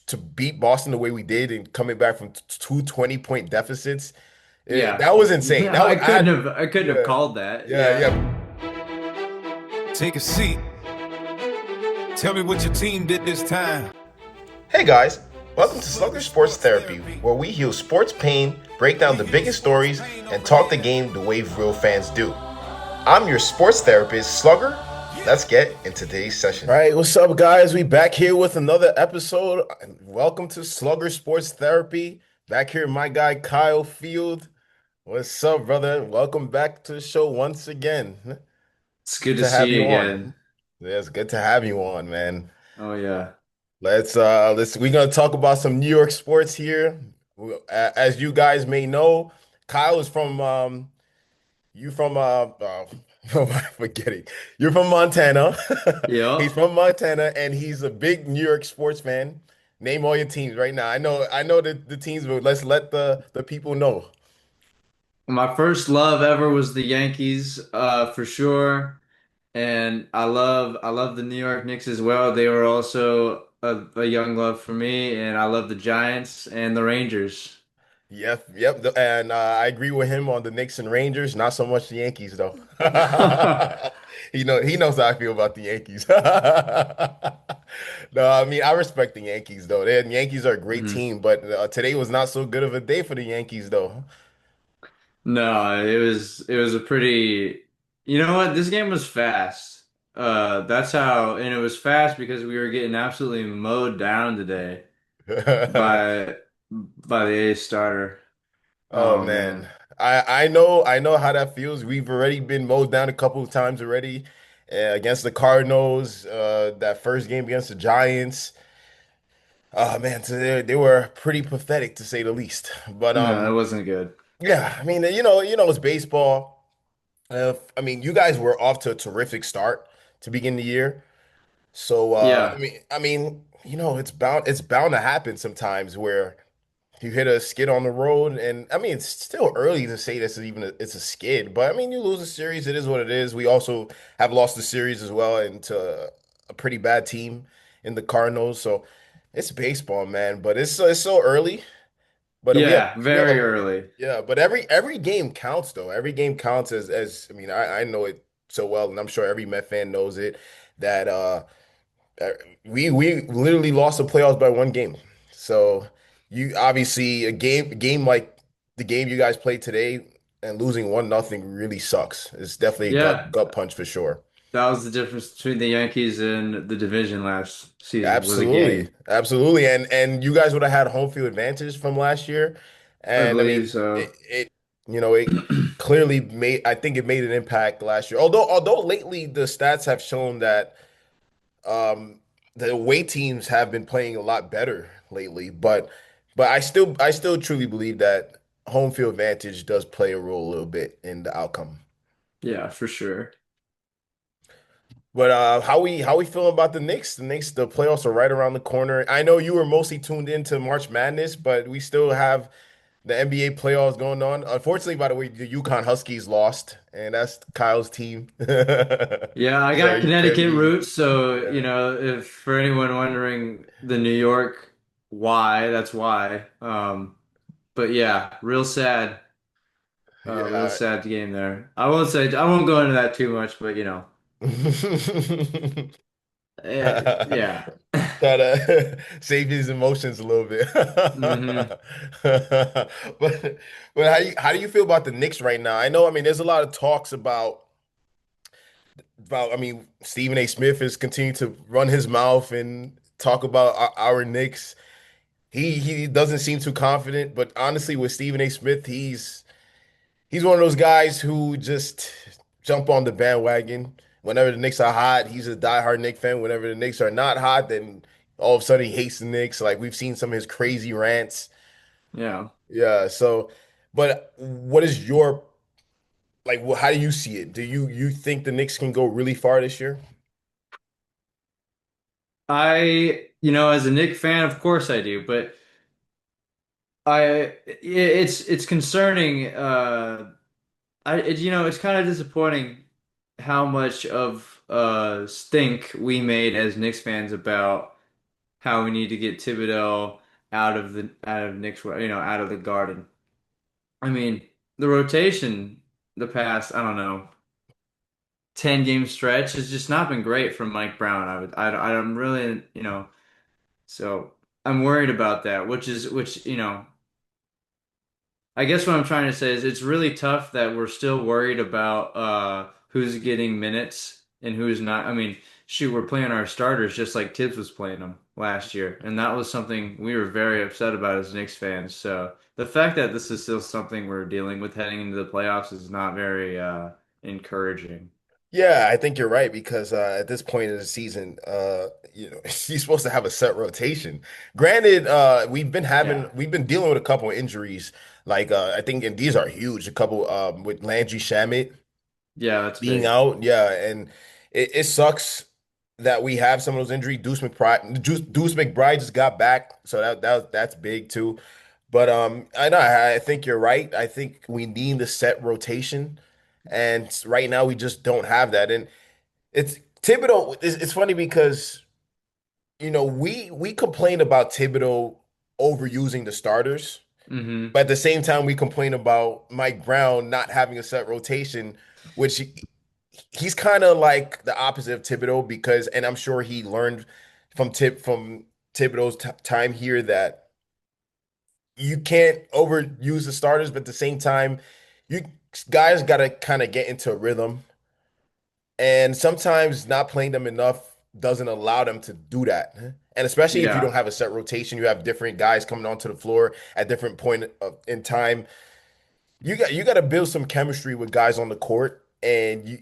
to beat Boston the way we did and coming back from two 20-point deficits. Yeah. That was insane. Yeah, I couldn't I had have I couldn't have yeah, called that. yeah, Yeah. yeah. Take a seat. Tell me what your team did this time. Hey guys, welcome to Slugger Sports Therapy, where we heal sports pain, break down the biggest stories, and talk the game the way real fans do. I'm your sports therapist, Slugger. Let's get into today's session. All right, what's up, guys? We back here with another episode. Welcome to Slugger Sports Therapy. Back here, my guy Kyle Field. What's up, brother? Welcome back to the show once again. It's good Good to to have see you you again. on. Yeah, it's good to have you on, man. Oh yeah. Let's we're gonna talk about some New York sports here. As you guys may know, Kyle is from you from I'm forgetting. You're from Montana. He's Yep. from Montana and he's a big New York sports fan. Name all your teams right now. I know the teams, but let's let the people know. My first love ever was the Yankees, for sure. And I love the New York Knicks as well. They were also a young love for me, and I love the Giants and the Rangers. Yep, yep. And I agree with him on the Knicks and Rangers. Not so much the Yankees, though. He knows how I feel about the Yankees. No, I mean I respect the Yankees though. The Yankees are a great Mhm. team, but today was not so good of a day for the Yankees though. No, it was a pretty, you know what? This game was fast. That's how, and it was fast because we were getting absolutely mowed down today by by the A starter. Oh Oh man. man. I know how that feels. We've already been mowed down a couple of times already against the Cardinals, that first game against the Giants. Oh man, so they were pretty pathetic to say the least. But No, that wasn't good. yeah, I mean, it's baseball. I mean, you guys were off to a terrific start to begin the year. So Yeah. it's bound to happen sometimes where you hit a skid on the road, and I mean, it's still early to say this is it's a skid, but I mean, you lose a series, it is what it is. We also have lost the series as well into a pretty bad team in the Cardinals, so it's baseball, man. But it's so early. But Yeah, we have very early. yeah, but every game counts though. Every game counts as I mean, I know it so well, and I'm sure every Met fan knows it that uh, we literally lost the playoffs by one game. So you obviously a game like the game you guys played today and losing 1-0 really sucks. It's definitely a gut Yeah. gut punch for sure. That was the difference between the Yankees and the division last season was a Absolutely. game. Absolutely. And you guys would have had home field advantage from last year. I And I believe mean, so. it clearly I think it made an impact last year. Although lately the stats have shown that um the away teams have been playing a lot better lately, but I still truly believe that home field advantage does play a role a little bit in the outcome. Yeah, for sure. But how we feeling about the Knicks? The playoffs are right around the corner. I know you were mostly tuned into March Madness, but we still have the NBA playoffs going on. Unfortunately, by the way, the UConn Huskies lost, and that's Kyle's team. Yeah, I He's our got Connecticut UKMB. roots, so Yeah. if for anyone wondering the New York why, that's why. But yeah, real Yeah. sad game there. I won't go into that too much, but yeah. Try to save his emotions a little bit. hmm But how do you feel about the Knicks right now? I know, I mean, there's a lot of talks about I mean, Stephen A. Smith is continuing to run his mouth and talk about our Knicks. He doesn't seem too confident, but honestly, with Stephen A. Smith, he's one of those guys who just jump on the bandwagon. Whenever the Knicks are hot, he's a diehard Knicks fan. Whenever the Knicks are not hot, then all of a sudden he hates the Knicks. Like we've seen some of his crazy rants. Yeah. Yeah, so but what is your like how do you see it? Do you think the Knicks can go really far this year? As a Nick fan, of course I do, but it's concerning. It's kind of disappointing how much of stink we made as Knicks fans about how we need to get Thibodeau out of Knicks, out of the Garden. I mean, the rotation the past, I don't know, 10 game stretch has just not been great from Mike Brown. I'm really, so I'm worried about that, I guess what I'm trying to say is it's really tough that we're still worried about who's getting minutes and who's not. I mean, shoot, we're playing our starters just like Tibbs was playing them last year, and that was something we were very upset about as Knicks fans. So the fact that this is still something we're dealing with heading into the playoffs is not very encouraging. Yeah, I think you're right because at this point in the season, you're supposed to have a set rotation. Granted, Yeah, we've been dealing with a couple of injuries, like I think, and these are huge. A couple with Landry Shamet yeah, that's being big. out, yeah, and it sucks that we have some of those injuries. Deuce McBride just got back, so that's big too. But I know I think you're right. I think we need the set rotation, and right now we just don't have that. And it's Thibodeau. It's funny because we complain about Thibodeau overusing the starters, Hmm. but at the same time we complain about Mike Brown not having a set rotation, which he's kind of like the opposite of Thibodeau because, and I'm sure he learned from Thibodeau's time here that you can't overuse the starters, but at the same time, you guys got to kind of get into a rhythm. And sometimes not playing them enough doesn't allow them to do that. And especially if you don't Yeah. have a set rotation, you have different guys coming onto the floor at different in time. You got to build some chemistry with guys on the court, and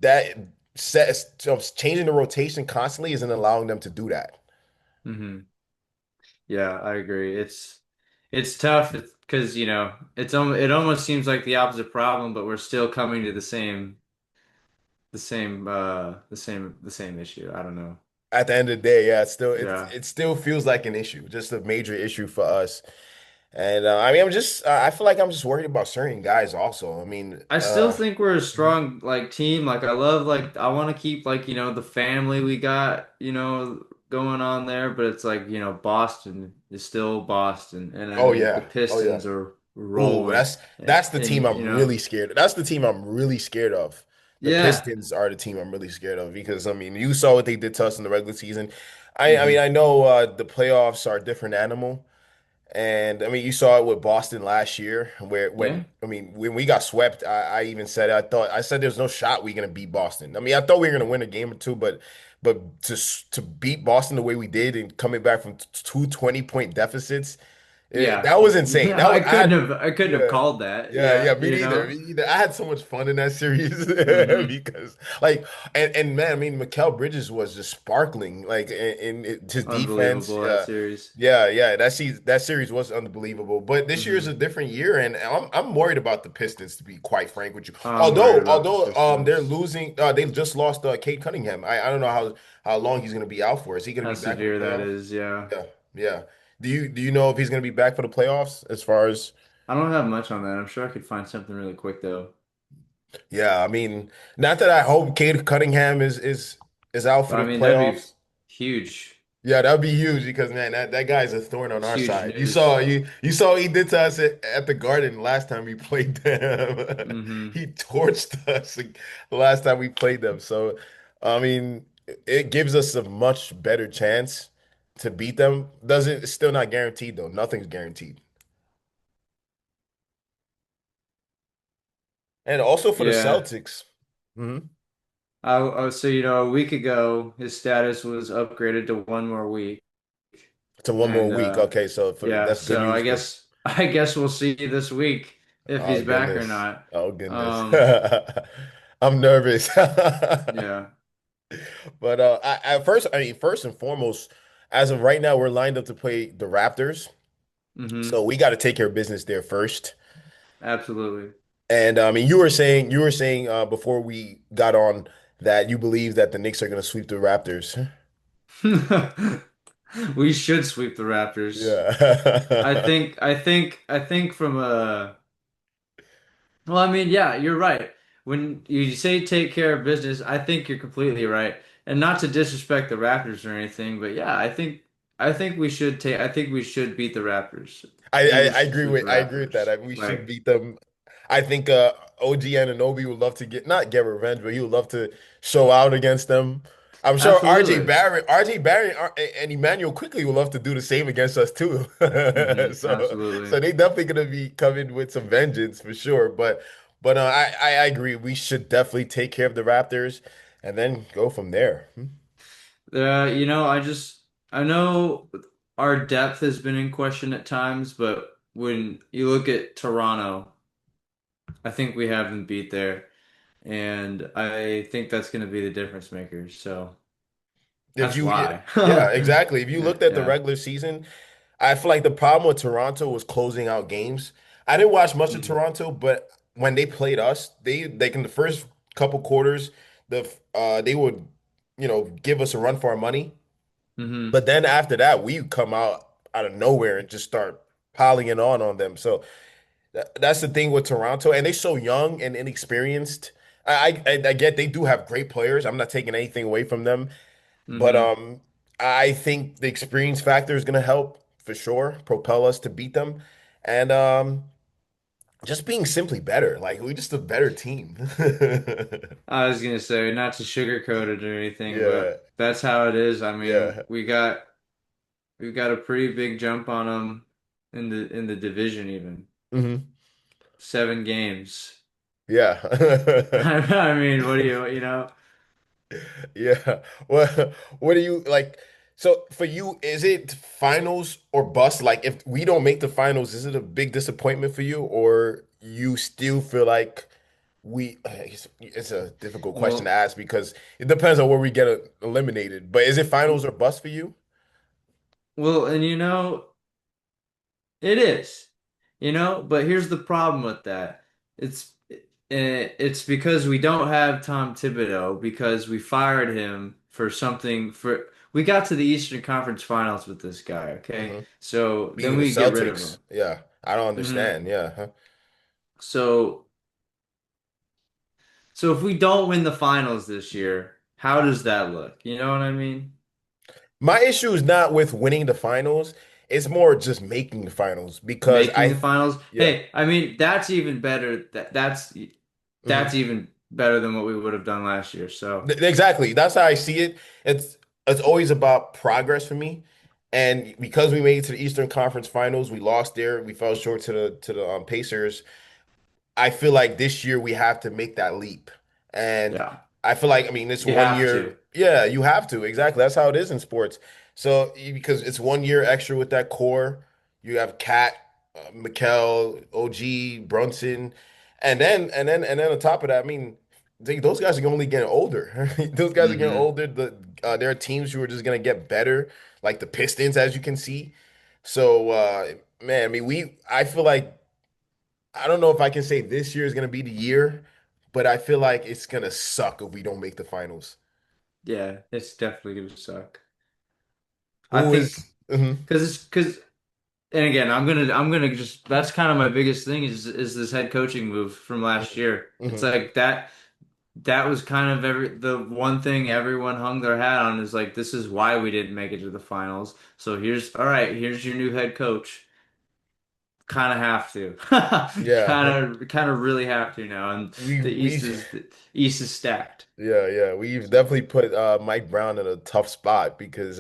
that changing the rotation constantly isn't allowing them to do that. Hmm. Yeah, I agree. It's tough because it almost seems like the opposite problem, but we're still coming to the same issue. I don't know. At the end of the day, yeah, Yeah. it still feels like an issue, just a major issue for us. And I mean, I feel like I'm just worried about certain guys also. I mean, I still think we're a strong team. I want to keep the family we got, going on there, but it's Boston is still Boston. And I oh mean the yeah, oh yeah. Pistons are Ooh, rolling that's the team and I'm really scared of. That's the team I'm really scared of. The yeah. Pistons are the team I'm really scared of because I mean, you saw what they did to us in the regular season. I mean, Hmm. I know the playoffs are a different animal. And I mean, you saw it with Boston last year, where Yeah. when we got swept, I even said I said there's no shot we're gonna beat Boston. I mean, I thought we were gonna win a game or two, but to beat Boston the way we did and coming back from two 20-point deficits, Yeah. that was insane. I I couldn't have Yeah. called that. Yeah, Yeah, me neither. Me neither. I had so much fun in that series Hmm. because, like, and man, I mean, Mikal Bridges was just sparkling, like, in his defense. Unbelievable that series. Yeah. That series was unbelievable. But this year is Hmm. a different year, and I'm worried about the Pistons, to be quite frank with you. I'm worried about the They're Pistons. losing. They just lost Cade Cunningham. I don't know how long he's going to be out for. Is he going to How be back for the severe that playoffs? is, yeah. Yeah, yeah. Do you know if he's going to be back for the playoffs as far as? I don't have much on that. I'm sure I could find something really quick though. Yeah, I mean, not that I hope Cade Cunningham is out for But I the mean, that'd be playoffs. huge. Yeah, that'd be huge because man, that guy's a thorn on It's our huge side. news. You saw what he did to us at the Garden last time we played them. Hmm. He torched us the last time we played them. So, I mean, it gives us a much better chance to beat them. Doesn't It's still not guaranteed though. Nothing's guaranteed. And also for the Yeah. Celtics. Mhm. So a week ago, his status was upgraded to one more week. To one more And week. Okay, so yeah, that's good so news for. I guess we'll see this week if Oh he's back or goodness. not. Oh goodness. Um, I'm nervous. yeah. But first and foremost, as of right now, we're lined up to play the Raptors. Hmm. So we got to take care of business there first. Absolutely. And I mean, you were saying before we got on that you believe that the Knicks are going to sweep the Raptors. We should sweep the Raptors. Yeah. I think from a well, I mean, yeah, you're right. When you say take care of business, I think you're completely right. And not to disrespect the Raptors or anything, but yeah, I think we should beat the Raptors. I, I think I we I should agree sweep with the I agree with that. Raptors. We should Like beat them. I think OG Anunoby would love to get not get revenge, but he would love to show out against them. I'm sure absolutely. RJ Barrett, and Emmanuel quickly would love to do the same against us too. So Absolutely. they definitely gonna be coming with some vengeance for sure. But I agree. We should definitely take care of the Raptors and then go from there. You know, I know our depth has been in question at times, but when you look at Toronto, I think we have them beat there, and I think that's going to be the difference maker. So If that's you, why. yeah, exactly. If you Yeah, looked at the yeah. regular season, I feel like the problem with Toronto was closing out games. I didn't watch much of Mm-hmm. Toronto, but when they played us, they in the first couple quarters, they would, give us a run for our money. Mm-hmm. But then after that, we come out of nowhere and just start piling it on them. So that's the thing with Toronto, and they're so young and inexperienced. I get they do have great players. I'm not taking anything away from them, but Mm-hmm. I think the experience factor is going to help for sure, propel us to beat them, and just being simply better. Like we're just a better team. I was gonna say not to sugarcoat it or anything, Yeah, but that's how it is. I mean, yeah, we've got a pretty big jump on them in the division even. hmm 7 games. yeah, I mean, what do you know? yeah. What do you like? So for you, is it finals or bust? Like if we don't make the finals, is it a big disappointment for you, or you still feel like it's a difficult question to Well, ask because it depends on where we get eliminated. But is it finals or bust for you? and you know, it is. You know, but here's the problem with that. It's it's because we don't have Tom Thibodeau because we fired him for something for we got to the Eastern Conference Finals with this guy, okay? Hmm. So then Beating the we get rid of him. Celtics. Yeah, I don't hmm understand. Yeah. Huh? So so if we don't win the finals this year, how does that look? You know what I mean? My issue is not with winning the finals. It's more just making the finals because Making the finals. yeah. Hey, I mean that's even better. That's Mhm. even better than what we would have done last year. So Exactly. That's how I see it. It's always about progress for me. And because we made it to the Eastern Conference Finals, we lost there. We fell short to the Pacers. I feel like this year we have to make that leap. And yeah, I feel like, I mean, it's you one have year. to. Yeah, you have to. Exactly. That's how it is in sports. So, because it's one year extra with that core, you have Cat, Mikel, OG, Brunson, and then on top of that, I mean, those guys are only getting older. Those guys are getting hmm older. There are teams who are just gonna get better, like the Pistons, as you can see. So, man, I mean, I feel like I don't know if I can say this year is going to be the year, but I feel like it's going to suck if we don't make the finals. Yeah, it's definitely gonna suck. I Who think is? Mhm, because and again, I'm gonna just that's kind of my biggest thing is this head coaching move from last mhm, year. It's mhm. like that was kind of the one thing everyone hung their hat on is like this is why we didn't make it to the finals. So here's all right, here's your new head coach. Kind of have to. Yeah, Kind of really have to now. And the East is stacked. yeah. We've definitely put Mike Brown in a tough spot because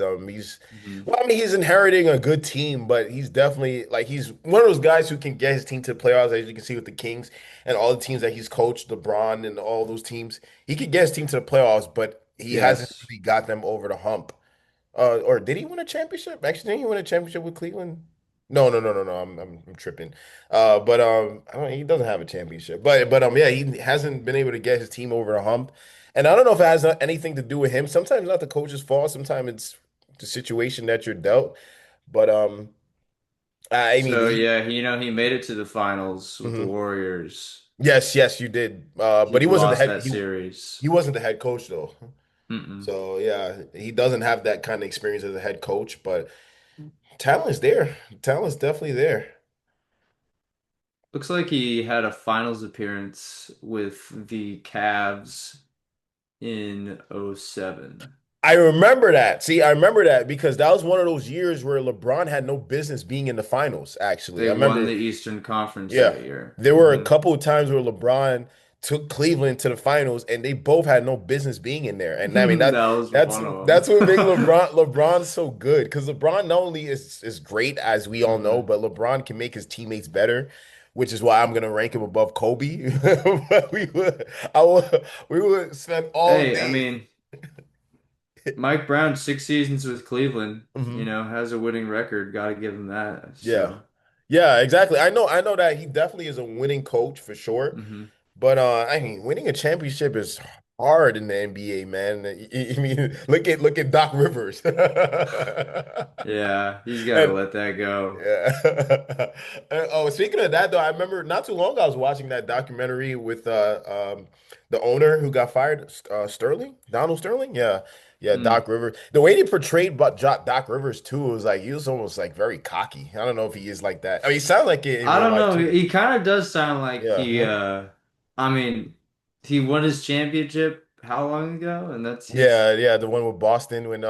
hmm well, I mean, he's inheriting a good team, but he's definitely like he's one of those guys who can get his team to the playoffs, as you can see with the Kings and all the teams that he's coached, LeBron and all those teams. He could get his team to the playoffs, but he hasn't Yes. really got them over the hump. Or did he win a championship? Actually, didn't he win a championship with Cleveland? No. I'm tripping. But I don't, he doesn't have a championship. But yeah, he hasn't been able to get his team over the hump. And I don't know if it has anything to do with him. Sometimes it's not the coach's fault. Sometimes it's the situation that you're dealt. But I mean, So yeah, you know, he made it to the finals with the mhm. Warriors. Yes, you did. He But he wasn't the lost head. that series. He wasn't the head coach though. Mm-mm. So yeah, he doesn't have that kind of experience as a head coach. But talent's there. Talent's definitely there. Looks like he had a finals appearance with the Cavs in '07. I remember that. See, I remember that because that was one of those years where LeBron had no business being in the finals, actually. They I won remember, the Eastern Conference yeah, that year. there were a couple of times where LeBron took Cleveland to the finals and they both had no business being in there. And I mean That was that's one of that's what makes them. LeBron so good because LeBron not only is great as we all know, hmm but LeBron can make his teammates better, which is why I'm gonna rank him above Kobe. But we would spend all Hey, I day. mean, Mike Brown, 6 seasons with Cleveland, Mhm. has a winning record. Got to give him that. Yeah. So, Yeah, exactly. I know that he definitely is a winning coach for sure. hmm But I mean, winning a championship is hard in the NBA, man. I mean, look at Doc Rivers. Yeah, he's got to And let that go. yeah. Oh, speaking of that though, I remember not too long ago I was watching that documentary with the owner who got fired, Sterling, Donald Sterling. Yeah. Yeah, Mm. Doc Rivers. The way they portrayed but Doc Rivers too was like he was almost like very cocky. I don't know if he is like that. I mean, he sounded like it in I real don't life know. too. He kind of does sound like Yeah. Huh? I mean, he won his championship how long ago? And that's he's Yeah, yeah, the one with Boston when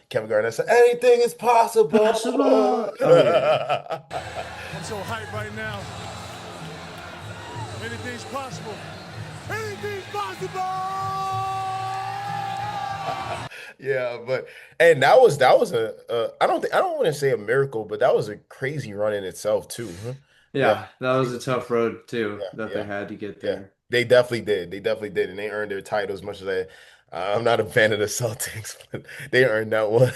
Kevin Garnett said anything is possible. possible. Oh yeah. I'm so hyped right now. Anything's possible. Anything's possible! Yeah, but and that was a I don't want to say a miracle, but that was a crazy run in itself too. Huh? Yeah, Yeah, that was a tough road too yeah, that they yeah, had to get yeah. there. They definitely did. They definitely did, and they earned their title as much as I'm not a fan of the Celtics, but they earned that one.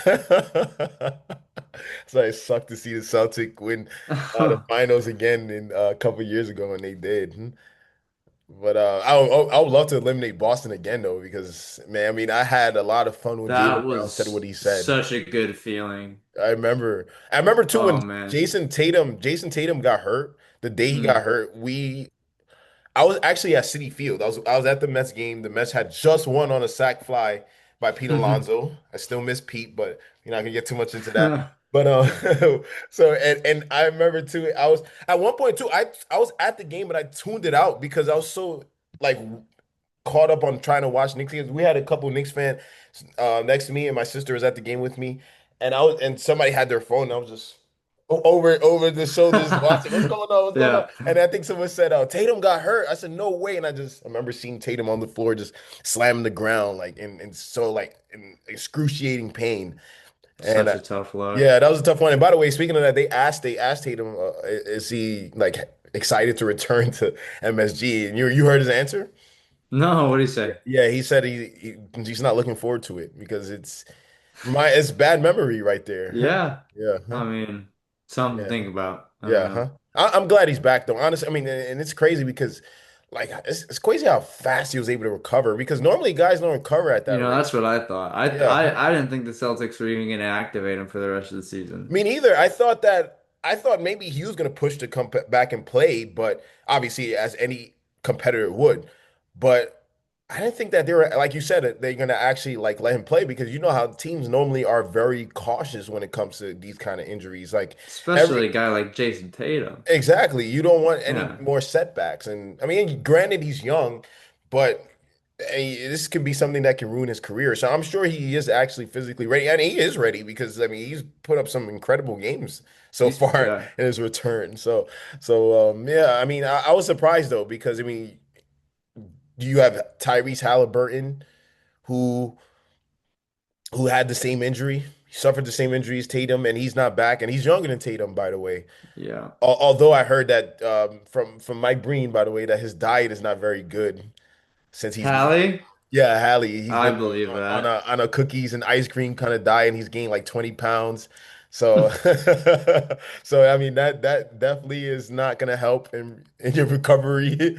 So it sucked to see the Celtics win the finals again in a couple years ago, and they did. Hmm. But I would love to eliminate Boston again though, because man, I mean, I had a lot of fun when Jaylen That Brown said what was he said. such a good feeling. I remember too when Oh man. Jason Tatum got hurt. The day he got Mm. hurt, I was actually at Citi Field. I was at the Mets game. The Mets had just won on a sac fly by Pete Alonso. I still miss Pete, but you're not gonna get too much into that. But so and I remember too. I was at one point too. I was at the game, but I tuned it out because I was so like caught up on trying to watch Knicks games. We had a couple Knicks fans next to me, and my sister was at the game with me, and somebody had their phone. And I was just over the shoulders watching. What's going on? What's going on? Yeah. And I think someone said, "Oh, Tatum got hurt." I said, "No way!" And I remember seeing Tatum on the floor just slamming the ground like in so like in excruciating pain. And Such a tough look. yeah, that was a tough one. And by the way, speaking of that, they asked Tatum, is he like excited to return to MSG? And you heard his answer? No, what do you say? Yeah, he said he's not looking forward to it because it's bad memory right there. Huh? Yeah. Yeah, huh? I mean, something to Yeah, huh? think about. I don't Yeah, know. huh? I'm glad he's back though. Honestly, I mean, and it's crazy because like it's crazy how fast he was able to recover because normally guys don't recover at that rate. That's what I thought. Yeah, huh? I didn't think the Celtics were even going to activate him for the rest of the season. Me neither. I thought maybe he was going to push to come back and play, but obviously as any competitor would. But I didn't think that they were like you said they're going to actually like let him play because you know how teams normally are very cautious when it comes to these kind of injuries. Like every Especially a guy like Jason Tatum. exactly, you don't want any Yeah. more setbacks. And I mean, granted he's young, but this could be something that can ruin his career. So I'm sure he is actually physically ready, and he is ready because I mean he's put up some incredible games so far Yeah. in his return. So yeah, I mean I was surprised though because I mean you have Tyrese Halliburton who had the same injury, he suffered the same injury as Tatum, and he's not back, and he's younger than Tatum by the way. Yeah. Although I heard that from Mike Breen by the way that his diet is not very good since he's been. Hallie, Yeah, Hallie. He's I been believe on a that. cookies and ice cream kind of diet, and he's gained like 20 pounds. So, so I mean that definitely is not gonna help in your recovery.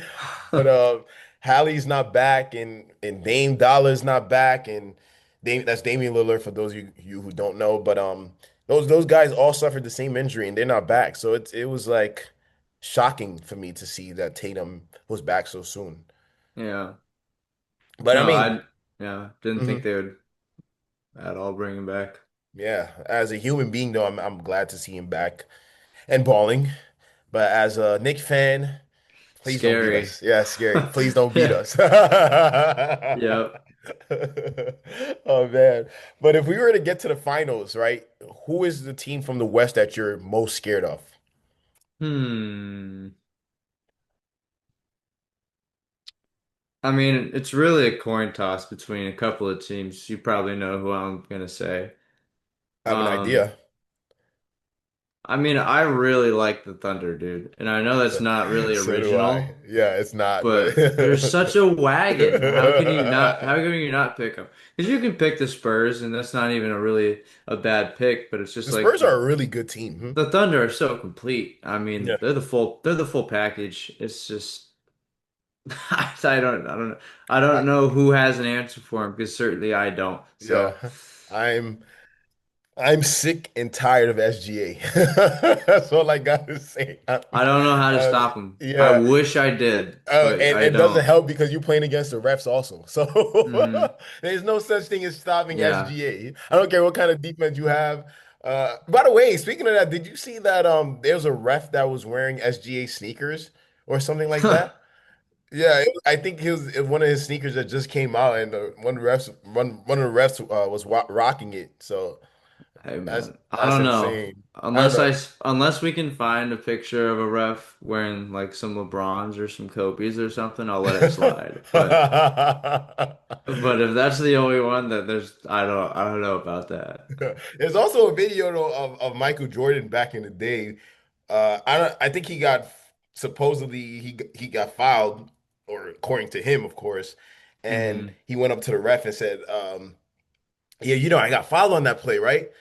But Hallie's not back, and Dame Dollar's not back, and that's Damian Lillard for those of you who don't know. But those guys all suffered the same injury, and they're not back. So it was like shocking for me to see that Tatum was back so soon. Yeah. But I No, mean. yeah, didn't think Mhm. they would at all bring him back. Yeah, as a human being though, I'm glad to see him back and balling. But as a Knicks fan, please don't beat Scary. us. Yeah, scary. Please don't beat Yeah. us. Yep. Oh man. But if we were to get to the finals, right? Who is the team from the West that you're most scared of? Hmm. I mean, it's really a coin toss between a couple of teams. You probably know who I'm gonna say. I have an Um, idea. I mean, I really like the Thunder, dude, and I know that's not really So do I. original, Yeah, it's not, but but they're such a wagon. How can you not? How can you not pick them? Because you can pick the Spurs, and that's not even a really a bad pick. But it's the just like Spurs are a really good team. Hmm? the Thunder are so complete. I mean, Yeah. they're the full package. It's just I don't know who has an answer for him because certainly I don't. Yeah. So I'm I'm sick and tired of SGA. That's all I got to say. I don't know how to stop him. I Yeah. wish I did, but And I it doesn't don't. help because you're playing against the refs also. Hmm. So there's no such thing as stopping Yeah. SGA. I don't care what kind of defense you have. By the way, speaking of that, did you see that there was a ref that was wearing SGA sneakers or something like that? Yeah, I think it was one of his sneakers that just came out, and one of the refs was rocking it. So Hey that's man, I that's don't know. insane. I don't know. Unless we can find a picture of a ref wearing like some LeBrons or some Kobe's or something, I'll let it slide. But if that's the only one that there's I don't know about that. There's also a video though, of Michael Jordan back in the day. I think he got supposedly he got fouled, or according to him, of course, and Hmm. he went up to the ref and said, "Yeah, I got fouled on that play, right?"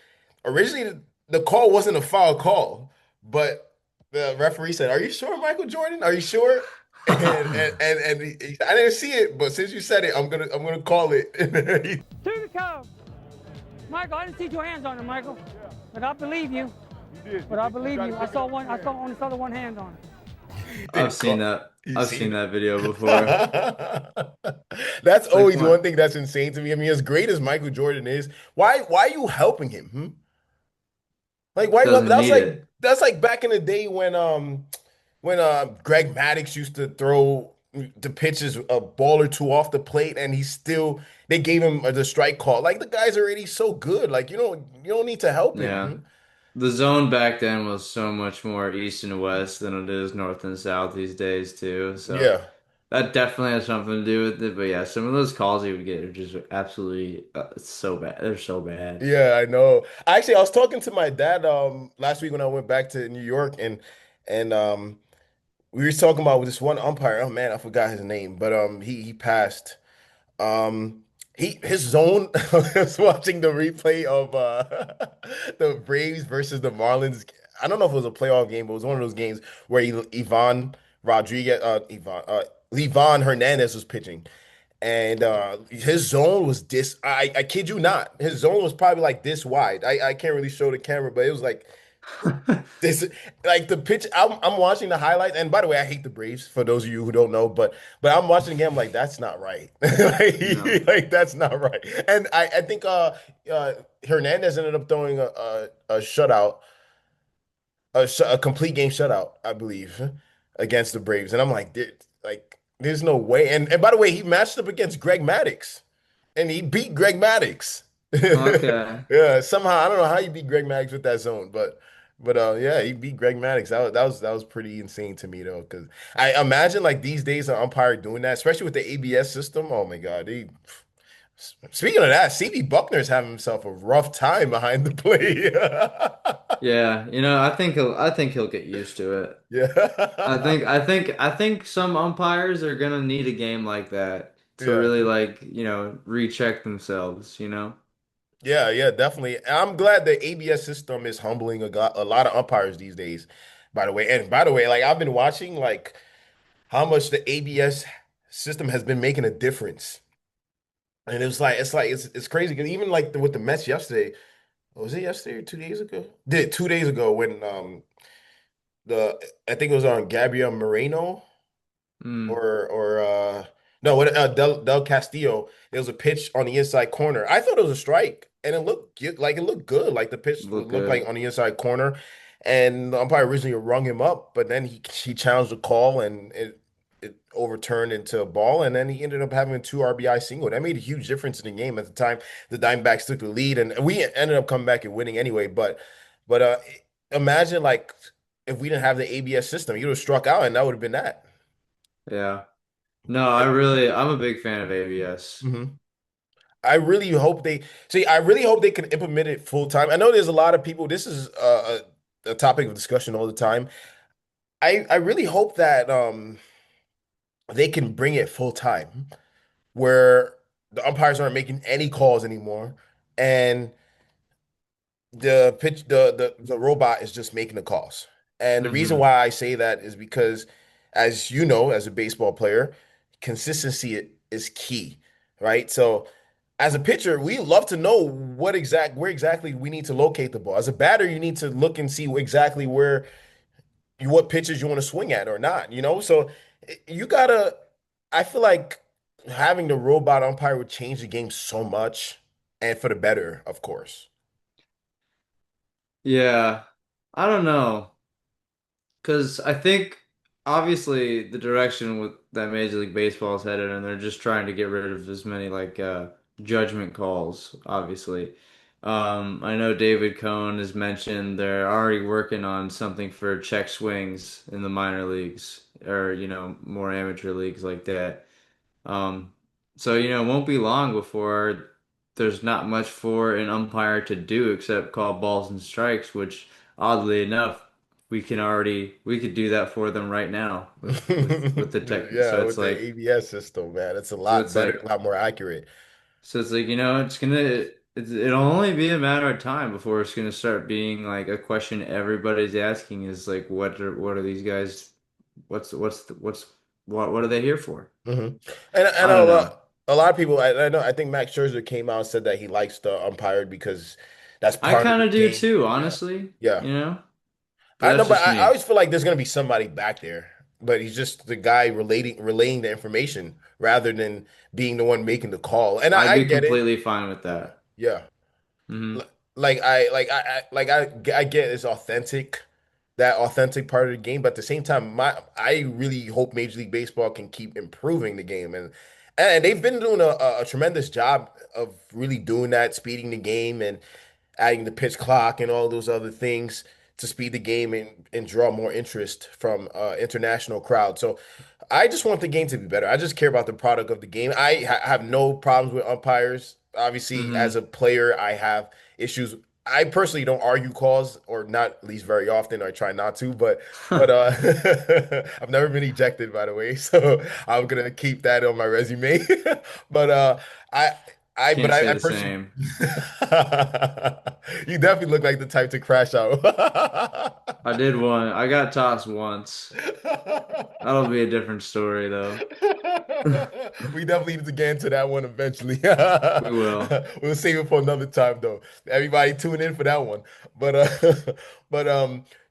Originally, the call wasn't a foul call, but the referee said, "Are you sure, Michael Jordan? Are you sure?" I didn't see it, but since you said it, I'm gonna call it. To the curb. Michael, I didn't see your hands on him, Michael. But I believe you. But I believe you. I saw the one hand on it. He I've didn't seen call. that. You I've seen seen it? that video before. That's It's like always my one thing that's insane to me. I mean, as great as Michael Jordan is, why are you helping him? Hmm? Like why you doesn't need it. that's like back in the day when Greg Maddux used to throw the pitches a ball or two off the plate, and they gave him the strike call. Like the guy's already so good. Like you don't need to help him. Yeah. Hmm? The zone back then was so much more east and west than it is north and south these days too. So Yeah. that definitely has something to do with it. But yeah, some of those calls you would get are just absolutely it's so bad. They're so bad. Yeah, I know. Actually, I was talking to my dad last week when I went back to New York, and we were talking about this one umpire. Oh man, I forgot his name, but he passed. Um his zone. I was watching the replay of the Braves versus the Marlins. I don't know if it was a playoff game, but it was one of those games where Livan Hernandez was pitching. And his zone was this. I kid you not. His zone was probably like this wide. I can't really show the camera, but it was like this, like the pitch. I'm watching the highlights. And by the way, I hate the Braves. For those of you who don't know, but I'm watching the game. I'm like, that's not right. No. Like that's not right. And I think Hernandez ended up throwing a shutout, a complete game shutout, I believe, against the Braves. And I'm like, there's no way. And by the way, he matched up against Greg Maddux, and he beat Greg Maddux. Okay. Yeah, somehow I don't know how you beat Greg Maddux with that zone, but yeah, he beat Greg Maddux. That was pretty insane to me though, because I imagine like these days an umpire doing that, especially with the ABS system. Oh my God, speaking of that, CB Buckner's having himself a rough time behind the plate. Yeah, I think he'll get used to it. Yeah. I think some umpires are gonna need a game like that to Yeah. really like, recheck themselves, you know? Yeah, yeah, definitely. And I'm glad the ABS system is humbling a lot of umpires these days, by the way. And by the way, like I've been watching like how much the ABS system has been making a difference. And it's crazy because even like with the Mets yesterday, was it yesterday or 2 days ago? Did 2 days ago when the I think it was on Gabriel Moreno Mm, or no, what Del Castillo. There was a pitch on the inside corner. I thought it was a strike, and it looked good. Like the pitch look looked like good. on the inside corner, and the umpire originally rung him up, but then he challenged the call, and it overturned into a ball, and then he ended up having a two RBI single. That made a huge difference in the game at the time. The Diamondbacks took the lead, and we ended up coming back and winning anyway. But imagine like if we didn't have the ABS system, you'd have struck out, and that would have been that. Yeah. No, But I'm a big fan of ABS. mhm. I really hope they see. I really hope they can implement it full time. I know there's a lot of people. This is a topic of discussion all the time. I really hope that they can bring it full time, where the umpires aren't making any calls anymore, and the robot is just making the calls. And the reason Hmm. why I say that is because, as you know, as a baseball player, consistency is key, right? So as a pitcher, we love to know where exactly we need to locate the ball. As a batter, you need to look and see exactly what pitches you want to swing at or not, you know? So you gotta, I feel like having the robot umpire would change the game so much and for the better, of course. Yeah. I don't know. Because I think obviously the direction with that Major League Baseball is headed, and they're just trying to get rid of as many like judgment calls, obviously. I know David Cohn has mentioned they're already working on something for check swings in the minor leagues or, more amateur leagues like that. Um, so, it won't be long before there's not much for an umpire to do except call balls and strikes, which oddly enough, we could do that for them right now with the tech. Yeah, with the ABS system, man, it's a So lot it's better, like a lot more accurate. it'll only be a matter of time before it's gonna start being like a question everybody's asking is like what are these guys what are they here for? Hmm. And I don't know. a lot of people, I know, I think Max Scherzer came out and said that he likes the umpired because that's I part of kind the of do game. too, Yeah, honestly, yeah. but I know, that's but just I me. always feel like there's gonna be somebody back there, but he's just the guy relaying the information rather than being the one making the call. And I'd I be get it. completely fine with that. Yeah. Hmm. L- I get it's authentic, that authentic part of the game, but at the same time, I really hope Major League Baseball can keep improving the game, and they've been doing a tremendous job of really doing that, speeding the game and adding the pitch clock and all those other things to speed the game and draw more interest from international crowd. So I just want the game to be better. I just care about the product of the game. I have no problems with umpires. Obviously, as a Hmm. player, I have issues. I personally don't argue calls, or not at least very often. I try not to, but I've never been ejected, by the way, so I'm gonna keep that on my resume. But I Can't say I the personally, same. you definitely look like the type to crash out. I did one. I got tossed once. That'll be a different story though. We definitely need to get into that one eventually. We will. We'll save it for another time though. Everybody tune in for that one. But but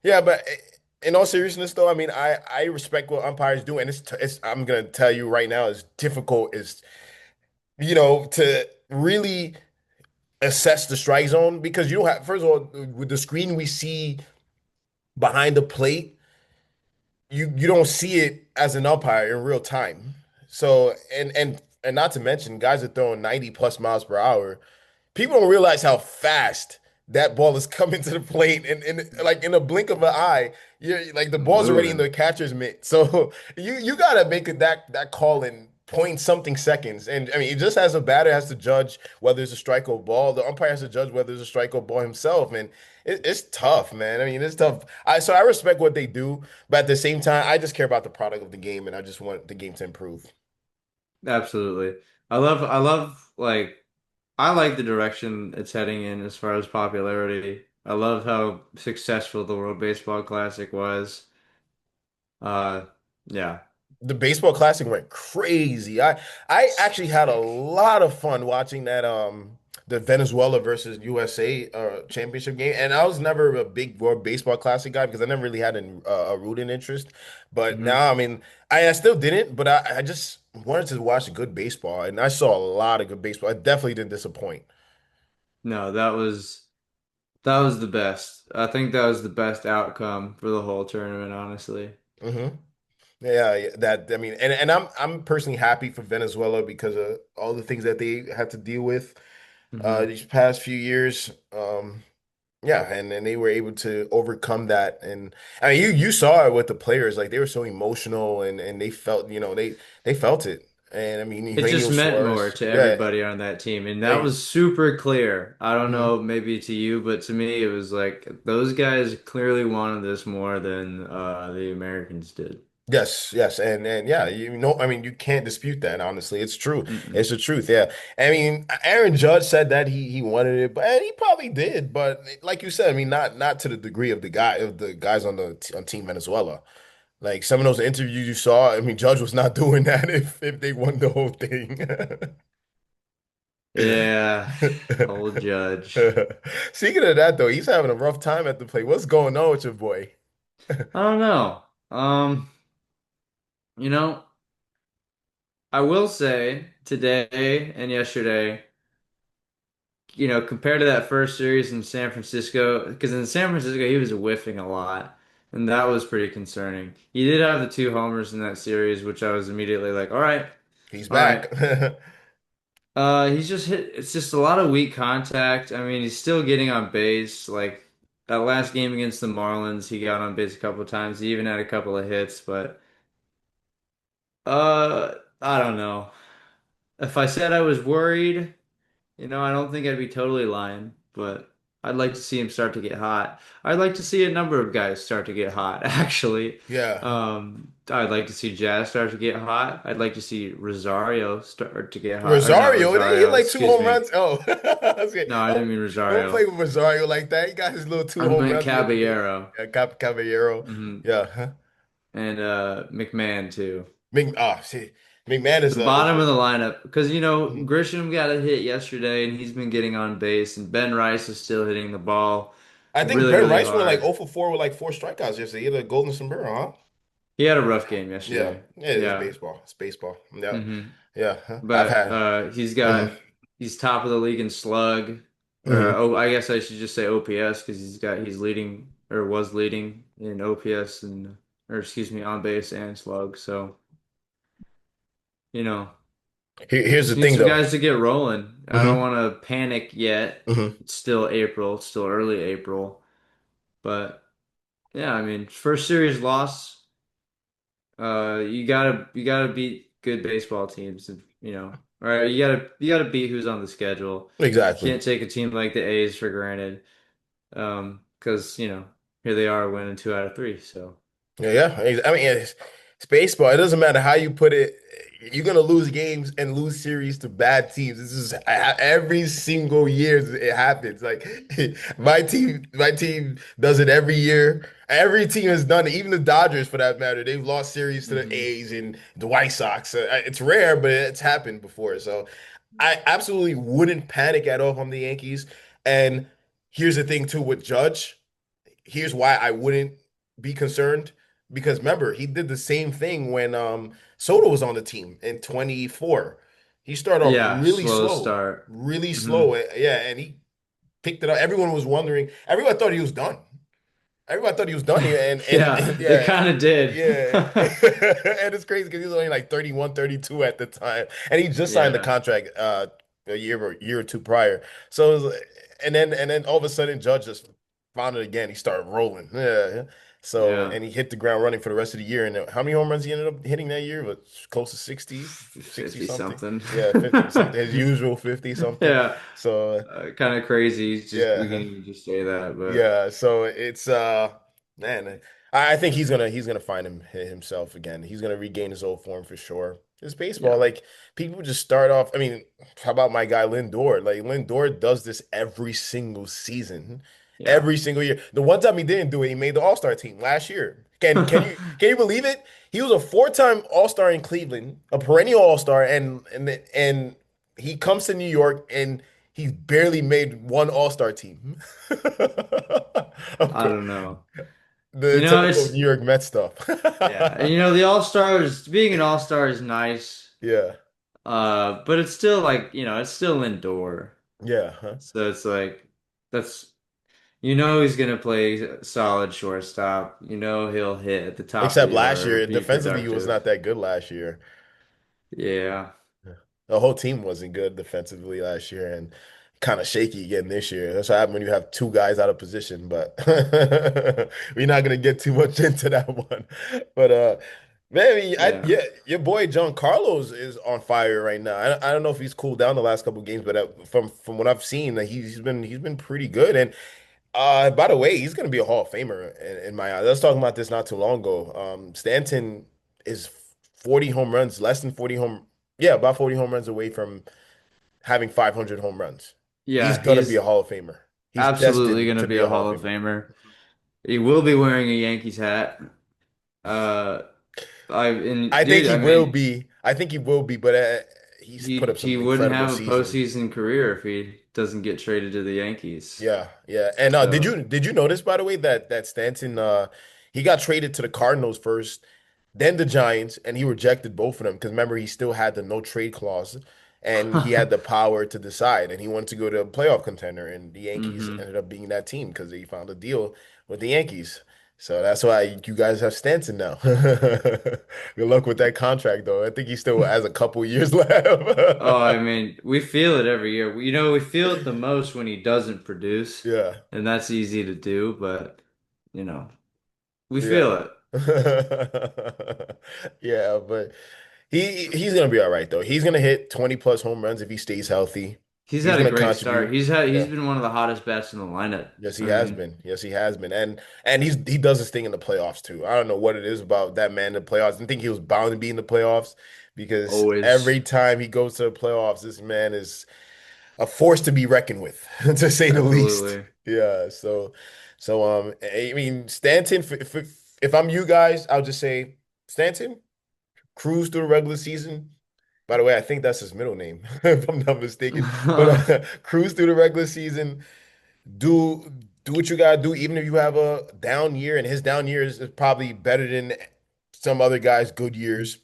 yeah, but in all seriousness though, I mean I respect what umpires do, and it's I'm gonna tell you right now, it's difficult is to really assess the strike zone because you don't have, first of all, with the screen we see behind the plate, you don't see it as an umpire in real time. So and not to mention guys are throwing 90 plus miles per hour. People don't realize how fast that ball is coming to the plate and like in a blink of an eye, you're like the ball's already in Moving. the catcher's mitt. So you gotta make that call in point something seconds. And I mean, it just as a batter has to judge whether it's a strike or ball. The umpire has to judge whether it's a strike or ball himself. And it's tough, man. I mean, it's tough. So I respect what they do, but at the same time, I just care about the product of the game, and I just want the game to improve. Absolutely. I like the direction it's heading in as far as popularity. I love how successful the World Baseball Classic was. Uh, yeah. The baseball classic went crazy. I actually had a lot of fun watching that the Venezuela versus USA championship game, and I was never a big World Baseball Classic guy because I never really had a rooting interest. But Hmm. now, I mean, I still didn't, but I just wanted to watch good baseball, and I saw a lot of good baseball. I definitely didn't disappoint. No, that was the best. I think that was the best outcome for the whole tournament, honestly. Hmm. Yeah, yeah, that I mean, and I'm personally happy for Venezuela because of all the things that they had to deal with Hmm. these past few years. Yeah, and they were able to overcome that. And I mean, you saw it with the players, like they were so emotional and they felt, they felt it. And I mean, It just Eugenio meant more Suarez, to yeah, everybody on that team, and that yeah, was super clear. I don't mhm. know, maybe to you, but to me, it was like those guys clearly wanted this more than the Americans did. Yes, yes, and yeah, I mean, you can't dispute that. Honestly, it's true. Mm-mm. It's the truth. Yeah, I mean, Aaron Judge said that he wanted it, but and he probably did. But like you said, I mean, not to the degree of the guys on on Team Venezuela. Like some of those interviews you saw, I mean, Judge was not doing that if they won the whole thing. Yeah, old Judge. Speaking of that, though, he's having a rough time at the plate. What's going on with your boy? I don't know. You know, I will say today and yesterday, compared to that first series in San Francisco, because in San Francisco he was whiffing a lot, and that was pretty concerning. He did have the two homers in that series, which I was immediately like, He's all right. back. He's just hit. It's just a lot of weak contact. I mean, he's still getting on base. Like that last game against the Marlins, he got on base a couple of times. He even had a couple of hits, but I don't know. If I said I was worried. I don't think I'd be totally lying, but I'd like to see him start to get hot. I'd like to see a number of guys start to get hot, actually. Yeah. I'd like to see Jazz start to get hot. I'd like to see Rosario start to get hot. Or not Rosario, didn't he hit Rosario, like two excuse home me. runs? Oh, okay. No, I didn't mean Don't play Rosario. with Rosario like that. He got his little two I home meant runs the other day. Caballero. Yeah, Caballero. Hmm. Yeah. Huh? And McMahon too. See, McMahon The is bottom a of the lineup, because mhm. Grisham got a hit yesterday, and he's been getting on base, and Ben Rice is still hitting the ball I think really, Ben really Rice went like hard. 0 for 4 with like four strikeouts yesterday. He had a golden sombrero, huh? He had a rough game Yeah. yesterday. Yeah, it's Yeah. baseball. It's baseball. Yeah. Hmm. Yeah. Huh? I've But had. Hmm he's top of the league in slug. hmm I guess I should just say OPS because he's leading or was leading in OPS and or excuse me on base and slug. So, you know, Here's the just need thing some though. guys to get rolling. I don't Hmm want to panic yet. hmm It's still April. It's still early April. But yeah, I mean, first series loss. You gotta beat good baseball teams, right? You gotta beat who's on the schedule. You Exactly. can't take a team like the A's for granted, because here they are winning 2 out of 3. So Yeah, yeah. I mean, it's baseball. It doesn't matter how you put it. You're gonna lose games and lose series to bad teams. This is every single year it happens. Like my team does it every year. Every team has done it. Even the Dodgers, for that matter, they've lost series to the hmm. A's and the White Sox. It's rare, but it's happened before. So I absolutely wouldn't panic at all if I'm the Yankees. And here's the thing too with Judge. Here's why I wouldn't be concerned because remember he did the same thing when Soto was on the team in 24. He started off Yeah, slow start. really Hmm. slow. Yeah, and he picked it up. Everyone was wondering. Everyone thought he was done. Everyone thought he was done here, and Yeah, they yeah, kind of did. yeah, and it's crazy because he was only like 31, 32 at the time, and he just signed the Yeah, contract a year or two prior. So, and then all of a sudden, Judge just found it again. He started rolling, yeah. So, yeah, and he hit the ground running for the rest of the year. And how many home runs he ended up hitting that year? But close to 60, 60 50 something. something. Yeah, 50 something. His usual 50 something. Yeah, So, kind of crazy. It's just we can yeah. even just say that, but Yeah, so it's man, I think he's gonna find himself again. He's gonna regain his old form for sure. It's baseball. yeah, Like people just start off. I mean, how about my guy Lindor? Like Lindor does this every single season, yeah. every single year. The one time he didn't do it, he made the All-Star team last year. Can you believe it? He was a four-time All-Star in Cleveland, a perennial All-Star, and he comes to New York and he's barely made one All-Star team. Of I course, don't know. the typical It's New York Mets stuff. yeah, and the All-Stars, being an All-Star is nice. Yeah, But it's still like, it's still indoor. yeah, huh? So it's like that's You know he's gonna play solid shortstop. You know he'll hit at the top of Except the last order, year, be defensively, he was not productive. that good last year. Yeah. The whole team wasn't good defensively last year and kind of shaky again this year. That's what happened when you have two guys out of position, but we're not gonna get too much into that one. But man, Yeah. yeah, your boy John Carlos is on fire right now. I don't know if he's cooled down the last couple of games, but from what I've seen, he's been pretty good. And by the way, he's gonna be a Hall of Famer in my eyes. I was talking about this not too long ago. Stanton is 40 home runs, less than 40 home, yeah, about 40 home runs away from having 500 home runs. He's Yeah, gonna be a he's Hall of Famer. He's absolutely destined gonna to be be a a Hall Hall of of Famer. Famer. He will be wearing a Yankees hat. Uh, I think dude, he I will mean, be. I think he will be, but he's put up he some wouldn't incredible have a seasons. postseason career if he doesn't get traded to the Yankees. Yeah, yeah. And did So, you notice by the way that Stanton he got traded to the Cardinals first, then the Giants, and he rejected both of them because remember he still had the no trade clause and he had the power to decide and he wanted to go to a playoff contender and the Yankees hmm. ended up being that team because he found a deal with the Yankees. So that's why you guys have Stanton now. Good luck with that contract though. I think he still has a couple years Oh, left. I mean, we feel it every year. We feel it the most when he doesn't produce, Yeah. and that's easy to do, but you know, we feel Yeah. it. Yeah, but he's gonna be all right though. He's gonna hit 20 plus home runs if he stays healthy. He's He's had a gonna great start. contribute. He's Yeah. been one of the hottest bats in the lineup. Yes, he I has mean, been. Yes, he has been. And he does his thing in the playoffs too. I don't know what it is about that man in the playoffs. I think he was bound to be in the playoffs because always every time he goes to the playoffs, this man is a force to be reckoned with, to say the least. absolutely. Yeah. I mean, Stanton. If I'm you guys, I'll just say Stanton. Cruise through the regular season. By the way, I think that's his middle name, if I'm not mistaken. But cruise through the regular season. Do do what you gotta do, even if you have a down year, and his down year is probably better than some other guys' good years.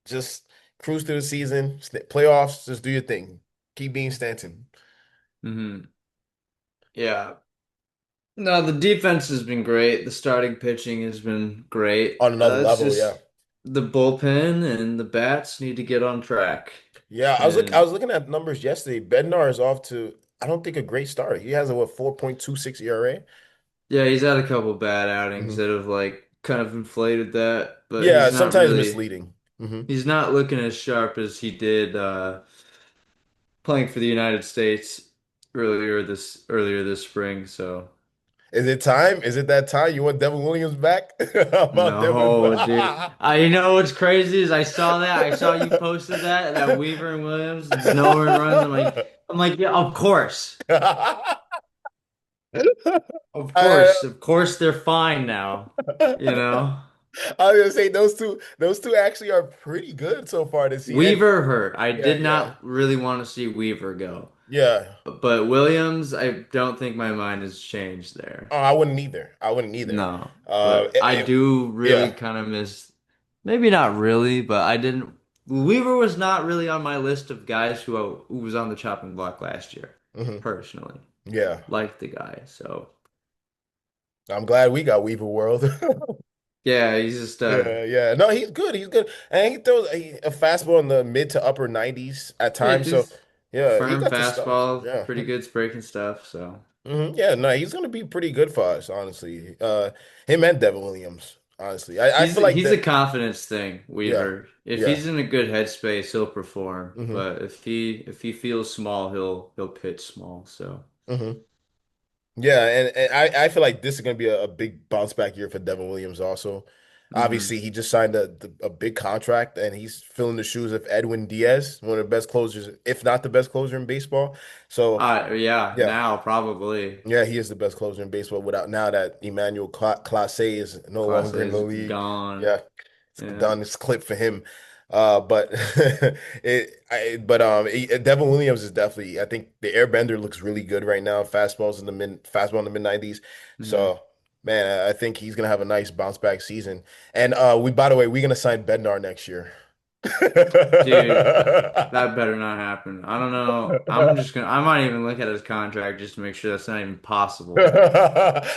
Just cruise through the season, playoffs, just do your thing. Keep being Stanton Hmm. Yeah. No, the defense has been great. The starting pitching has been great. on another It's level. Yeah, just the bullpen and the bats need to get on track. yeah. I And was looking at numbers yesterday. Bednar is off to I don't think a great start. He has a what 4.26 ERA. yeah, he's had a couple bad outings Hmm. that have like kind of inflated that, but Yeah, sometimes misleading. he's not looking as sharp as he did playing for the United States earlier this spring. So Is it time? Is it that time? You want Devin Williams back? How about Devin? no, dude. You know what's crazy is I saw that. I saw you posted that Weaver and Williams, it's no earned runs. I'm like, yeah, I, of course they're fine now. You know, I was gonna say those two actually are pretty good so far this season. Weaver hurt. I Yeah, did yeah, not really want to see Weaver go, yeah. but Williams, I don't think my mind has changed there. Oh, I wouldn't either. I wouldn't either. No, but I do really Yeah. kind of miss, maybe not really, but I didn't. Weaver was not really on my list of guys who was on the chopping block last year, Hmm. personally. Yeah. Liked the guy, so I'm glad we got Weaver World. yeah, he's just Yeah, yeah. No, he's good. He's good. And he throws a fastball in the mid to upper 90s at yeah, times. So, just yeah, he firm got the stuff. fastball, Yeah. pretty good breaking stuff. So Yeah, no, he's gonna be pretty good for us, honestly. Him and Devin Williams, honestly. I feel like he's a that, confidence thing, yeah, Weaver. If yeah. he's in a good headspace, he'll perform. Hmm. But if he feels small, he'll pitch small. So Hmm. Yeah, and I feel like this is gonna be a big bounce back year for Devin Williams also. hmm. Obviously, he just signed a big contract and he's filling the shoes of Edwin Diaz, one of the best closers, if not the best closer in baseball. So, Yeah, yeah. now probably Yeah, he is the best closer in baseball without now that Emmanuel Clase is no Class longer A in the is league. gone. Yeah, it's Yeah. done. It's clipped for him. But Devin Williams is definitely. I think the airbender looks really good right now. Fastball in the mid 90s. Hmm. So man, I think he's gonna have a nice bounce back season. And by the way, we're gonna sign Bednar next year. Dude, that better not happen. I don't know. I might even look at his contract just to make sure that's not even possible.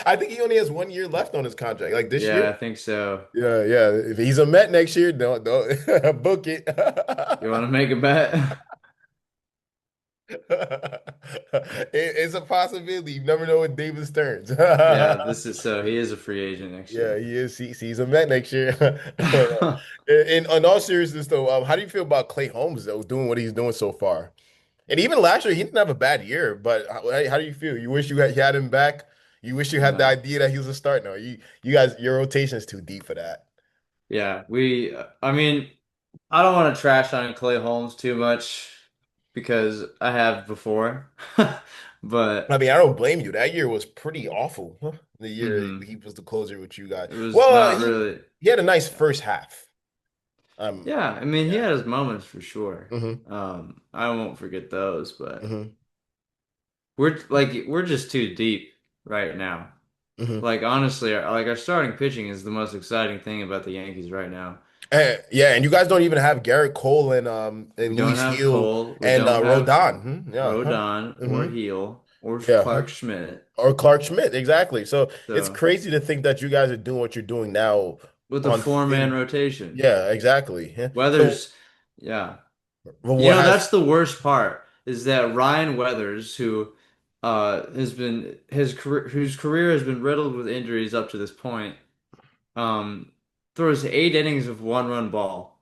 I think he only has 1 year left on his contract, like this Yeah, year. I think so. Yeah, yeah. If he's a Met next year, don't book it. You want to make a bet? It's a possibility. You never know what Davis turns. Yeah, this is so he is a free agent next Yeah, year. he is. He's a Met next year. In all seriousness, though, how do you feel about Clay Holmes though, doing what he's doing so far? And even last year, he didn't have a bad year. But how do you feel? You wish you had him back. You wish you had the No. idea that he was a start. No, you guys, your rotation is too deep for that. Yeah, I mean, I don't want to trash on Clay Holmes too much because I have before. I But mean, I don't blame you. That year was pretty awful. Huh? The year mhm, he was the closer with you guys. it was Well, not really. he had a nice first half. Yeah, I mean, he Yeah. had his moments for sure. Hmm. I won't forget those, but Hmm. we're just too deep right now. Hmm. Like honestly, our starting pitching is the most exciting thing about the Yankees right now. Yeah, and you guys don't even have Garrett Cole We and don't Luis have Heel Cole, we and don't have Rodon. Hmm. Yeah. Huh. Rodon or Hmm. Heel or Yeah. Huh. Clark Schmidt. Or Clark Schmidt, exactly. So it's So crazy to think that you guys are doing what you're doing now with a on four-man in rotation. yeah, exactly. Yeah. So Weathers, yeah. well, You what know, has that's the worst part is that Ryan Weathers, who has been his career whose career has been riddled with injuries up to this point, um throws 8 innings of one-run ball.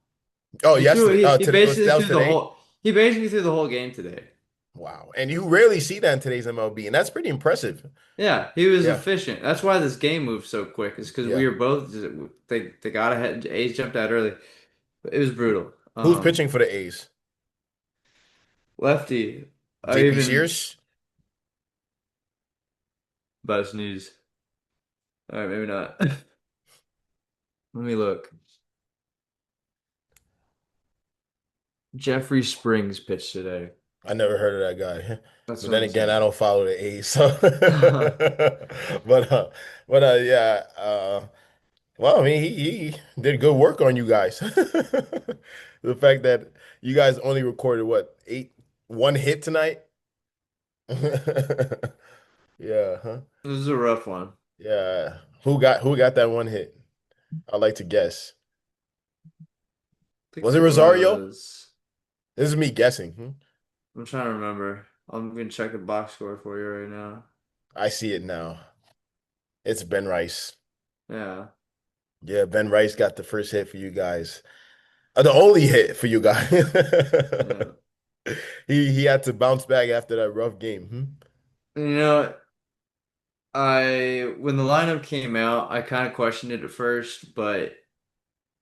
oh He threw yesterday he today basically that was threw the today? whole he basically threw the whole game today. Wow. And you rarely see that in today's MLB, and that's pretty impressive. Yeah, he was Yeah. efficient. That's why this game moved so quick, is because Yeah. we were both they got ahead. A's jumped out early. It was brutal. Who's pitching for the A's? Lefty. I JP even Sears? about to sneeze. All right, maybe not. Let me look. Jeffrey Springs pitched today. I never heard of that guy. That's But what then I'm again, I saying. don't follow the A's, so but yeah, well, I mean, he did good work on you guys. The fact that you guys only recorded what, one hit tonight? Yeah, huh? This is a rough one. Yeah. Who got that one hit? I'd like to guess. I think Was it it Rosario? was. This is me guessing. Hmm? I'm trying to remember. I'm gonna check the box score for you right now. I see it now. It's Ben Rice. Yeah. Yeah, Ben Rice got the first hit for you guys. The only hit for you guys. Yeah. He had to bounce back after that rough game. Hmm? You know, I when the lineup came out, I kind of questioned it at first, but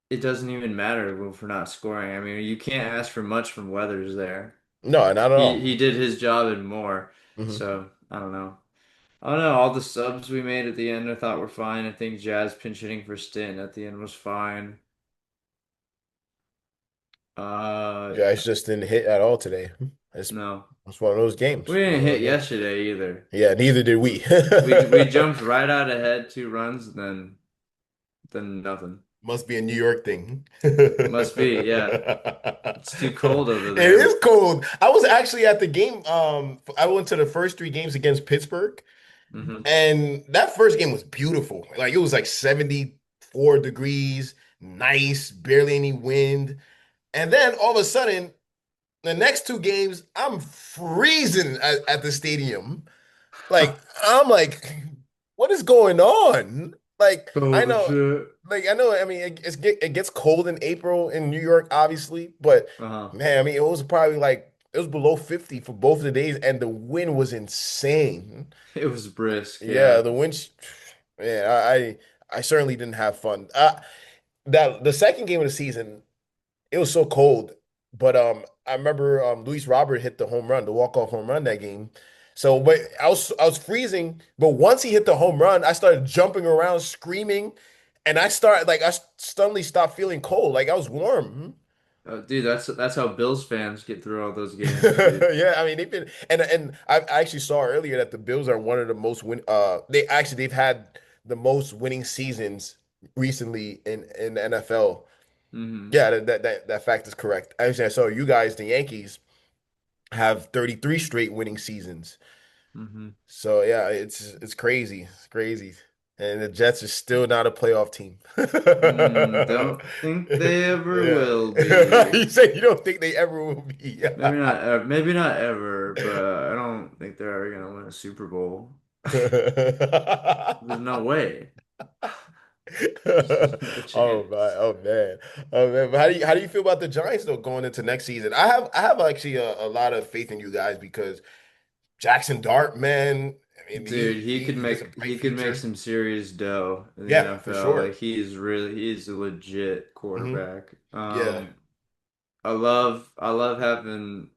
it doesn't even matter if we're not scoring. I mean, you can't ask for much from Weathers there. No, not at He all. did his job and more. Hmm. So I don't know. I don't know. All the subs we made at the end, I thought were fine. I think Jazz pinch hitting for Stin at the end was fine. Yeah, it's just didn't hit at all today. It's No, it's one of those we games. One didn't of hit those games. yesterday either. Yeah, neither did we. We jumped right out ahead 2 runs, and then nothing. Must be a New York thing. Must be, yeah. It's too cold over It is there. cold. I was actually at the game. I went to the first three games against Pittsburgh, Hmm. and that first game was beautiful. Like it was like 74 degrees, nice, barely any wind. And then all of a sudden, the next two games, I'm freezing at the stadium. Like I'm like, what is going on? Like I Oh know, shit. like I know. I mean, it gets cold in April in New York, obviously, but Uh-huh. man, I mean, it was probably like it was below 50 for both of the days, and the wind was insane. It was brisk, Yeah, yeah. the wind. Man, I certainly didn't have fun. That the second game of the season, it was so cold, but I remember Luis Robert hit the home run, the walk-off home run that game. So, but I was freezing, but once he hit the home run, I started jumping around, screaming, and I suddenly stopped feeling cold, like I was warm. Dude, that's how Bills fans get through all those games, dude. Yeah, I mean they've been and I actually saw earlier that the Bills are one of the most they've had the most winning seasons recently in the NFL. Hmm. Yeah, that fact is correct. I understand. So you guys, the Yankees, have 33 straight winning seasons. Hmm. So yeah, it's crazy. It's crazy. And the Jets are still not a playoff team. Don't think they ever Yeah. will be. You say you don't think they ever will be. Maybe not ever, but I don't think they're ever gonna win a Super Bowl. There's no way. There's no Oh my, chance. oh man, oh man. But how do you feel about the Giants though going into next season? I have actually a lot of faith in you guys because Jackson Dart, man. I mean, Dude, he has a bright he could make future. some serious dough in the Yeah, for NFL. Like sure. he's a legit Hmm. quarterback. Yeah. I love having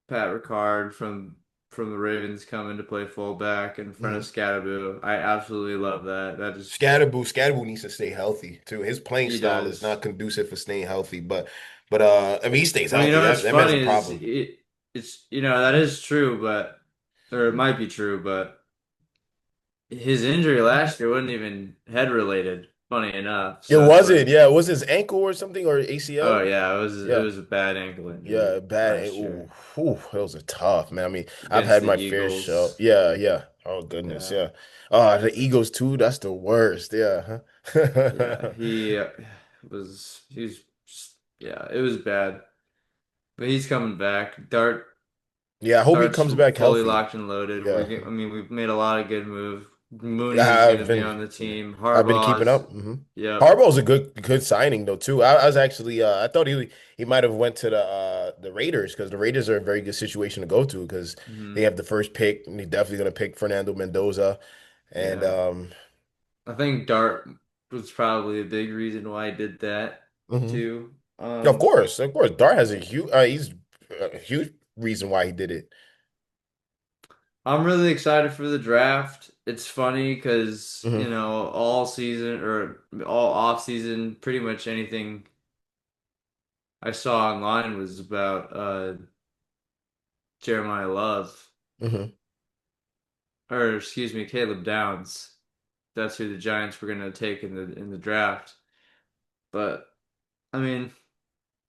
Pat Ricard from the Ravens coming to play fullback in front of Hmm. Scatterboo. I absolutely love that. That just Scadaboo needs to stay healthy too. His playing he style is not does. conducive for staying healthy, but I mean he stays Well, you healthy. know what's That man's a funny is problem. it's that is true, but or it might be true, but his injury last year wasn't even head related, funny enough. It So it's wasn't, like, yeah. It was his ankle or something or oh ACL. yeah, it Yeah. was a bad ankle Yeah, injury bad. last Ooh, year whew, those are tough, man. I mean, I've against had the my fair share. Eagles. Yeah, yeah. Oh goodness, Yeah. yeah. The Eagles too. That's the worst. Yeah. Yeah, Huh? he's yeah, it was bad. But he's coming back. Yeah, I hope he Dart's comes back fully healthy. locked and loaded. Yeah. I mean, we've made a lot of good moves. Mooney's Yeah, gonna be on the team. I've been keeping Harbaugh's, up. yep, Harbaugh's a good signing though too. I was actually I thought he might have went to the Raiders because the Raiders are a very good situation to go to because they hmm have the first pick and he's definitely gonna pick Fernando Mendoza and yeah. I think Dart was probably a big reason why I did that mhm. too. Of course, of course. Dart has a huge he's a huge reason why he did it. I'm really excited for the draft. It's funny because, Hmm. all season or all off season, pretty much anything I saw online was about Jeremiah Love, Hmm. or excuse me, Caleb Downs. That's who the Giants were going to take in the draft. But I mean,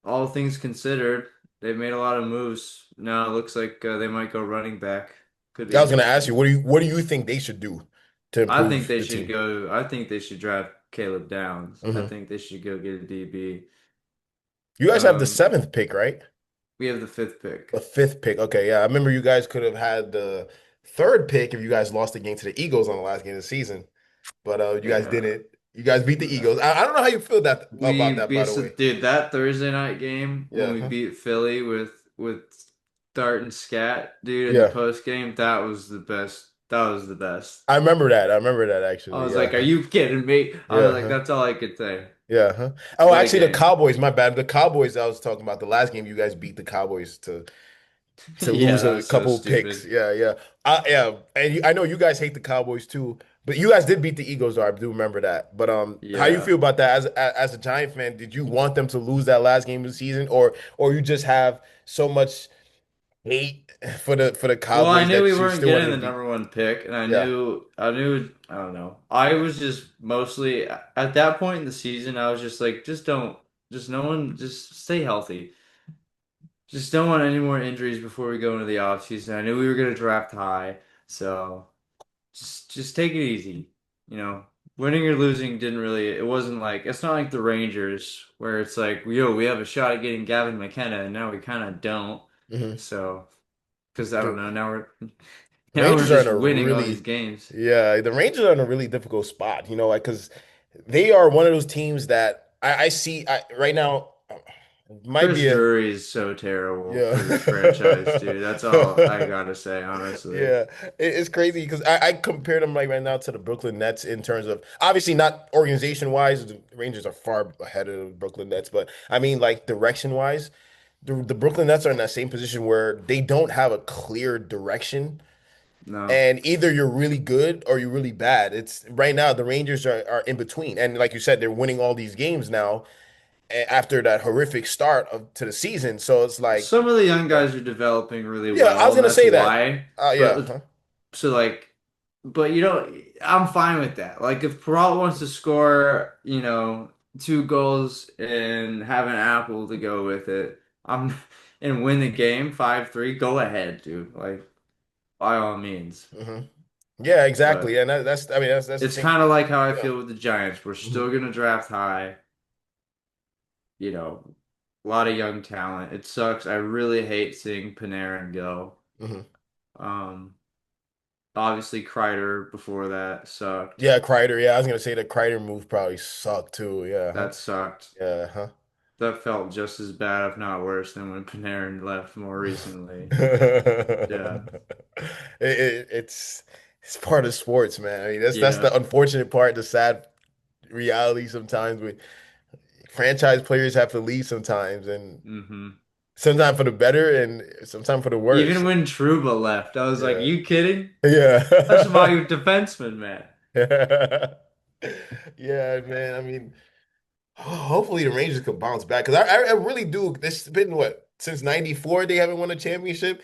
all things considered, they've made a lot of moves. Now it looks like they might go running back. Could be I was gonna ask you, interesting. what do you think they should do to improve the team? I think they should draft Caleb Downs. I Hmm. think they should go get a DB. You guys have the Um, seventh pick, right? we have the fifth pick. The fifth pick. Okay, yeah. I remember you guys could have had the third pick if you guys lost the game to the Eagles on the last game of the season. But you guys Yeah. didn't. You guys beat the No. Eagles. I don't know how you feel that about that, by the way. Dude, that Thursday night game when Yeah. we Huh? beat Philly with Dart and Scat, dude, in the Yeah. post game, that was the best. That was the best. I remember that. I remember that I actually. was Yeah. like, "Are Huh? you kidding me?" I was Yeah. like, Huh? "That's all I could say." Yeah. Huh? Oh, What a actually, the game! Cowboys. My bad. The Cowboys. I was talking about the last game. You guys beat the Cowboys to Yeah, lose that a was so couple picks. stupid. Yeah, yeah, yeah. And I know you guys hate the Cowboys too, but you guys did beat the Eagles, though. I do remember that. But how you Yeah. feel about that as a Giant fan? Did you want them to lose that last game of the season, or you just have so much hate for the Well, I Cowboys knew we that you weren't still wanted getting to the beat? number one pick, and Yeah. I don't know. I was just mostly at that point in the season, I was just like, just no one, just stay healthy. Just don't want any more injuries before we go into the offseason. I knew we were going to draft high, so just take it easy. You know, winning or losing didn't really, it wasn't like, it's not like the Rangers where it's like, yo, we have a shot at getting Gavin McKenna, and now we kind of don't. Hmm. So, because I don't The know, the now we're Rangers are in just a winning all these really games. yeah, the Rangers are in a really difficult spot. Like because they are one of those teams that I see right now might Chris be a Drury is so terrible yeah. for this franchise, dude. That's all I gotta say, honestly. Yeah, it's crazy because I compare them like right now to the Brooklyn Nets in terms of obviously not organization wise, the Rangers are far ahead of the Brooklyn Nets, but I mean like direction wise, the Brooklyn Nets are in that same position where they don't have a clear direction, No. and either you're really good or you're really bad. It's right now the Rangers are in between, and like you said, they're winning all these games now after that horrific start to the season. So it's like, Some of the young yeah, guys are developing really yeah, I well, was and gonna that's say that. why. Yeah, But huh? so like, but I'm fine with that. Like if Peralta wants to score, two goals and have an apple to go with it. I'm and win the game 5-3. Go ahead, dude. Like by all means. Hmm. Yeah, exactly. But And that's I mean that's the it's thing. kind of like how I Yeah. feel with the Giants. We're Hmm. still gonna draft high, you know, a lot of young talent. It sucks. I really hate seeing Panarin go. Hmm. Um, Obviously Kreider before that sucked. Yeah, Kreider. Yeah, I was gonna say the Kreider move probably sucked too. Yeah, huh? That sucked. Yeah, huh? That felt just as bad, if not worse, than when Panarin left more recently. Yeah. It's it's part of sports, man. I mean, that's Yeah. the unfortunate part, the sad reality sometimes with franchise players have to leave sometimes, and hmm sometimes for the better and sometimes for the Even worse. when Truba left, I was like, Yeah. you kidding? That's a Yeah. valued defenseman, man. Yeah, man. I mean, hopefully the Rangers can bounce back because I really do. It's been what since '94 they haven't won a championship.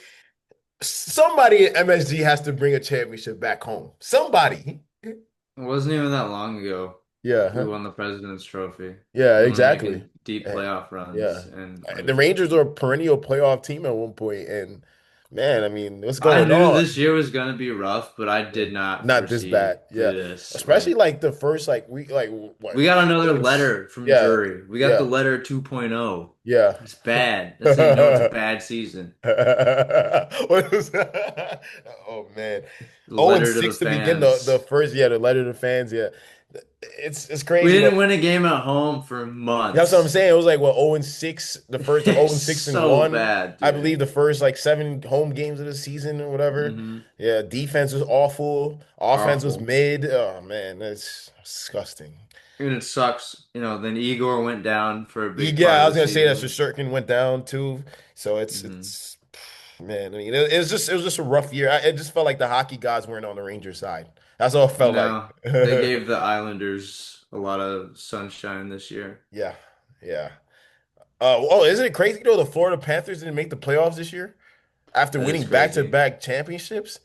Somebody at MSG has to bring a championship back home. Somebody. It wasn't even that long ago. Yeah, We huh? won the President's Trophy. Yeah, We were exactly. making deep Eh, playoff Yeah. runs, and The like Rangers were a perennial playoff team at one point, and man, I mean, what's I going knew on? this year was gonna be rough, but I Yeah. did not Not this bad. foresee Yeah. this. Especially Like like the first like week, like we what? got another It's, letter from yeah, Jury. We got the yeah, letter 2.0. yeah. That's bad. That's how you know it's a bad season. What was that? Oh man. The 0 and letter to the 6 to begin the fans. first, yeah, the letter to fans, yeah. It's We crazy, didn't but win a game at home for that's what I'm months. saying. It was like what 0 and 6, the first 0 It's and 6 and so 1. bad, I dude. believe the first like 7 home games of the season or whatever. hmm Yeah, defense was awful. Offense was Awful. mid. Oh man, that's disgusting. And it sucks. Then Igor went down for a big part Yeah, I of was the gonna say that season. Shushurkin went down too. So hmm man, I mean it was just a rough year. It just felt like the hockey gods weren't on the Rangers side. That's all it felt like. No, they gave the Islanders a lot of sunshine this year. Yeah, yeah. Isn't it crazy though? The Florida Panthers didn't make the playoffs this year after That is winning crazy. back-to-back championships.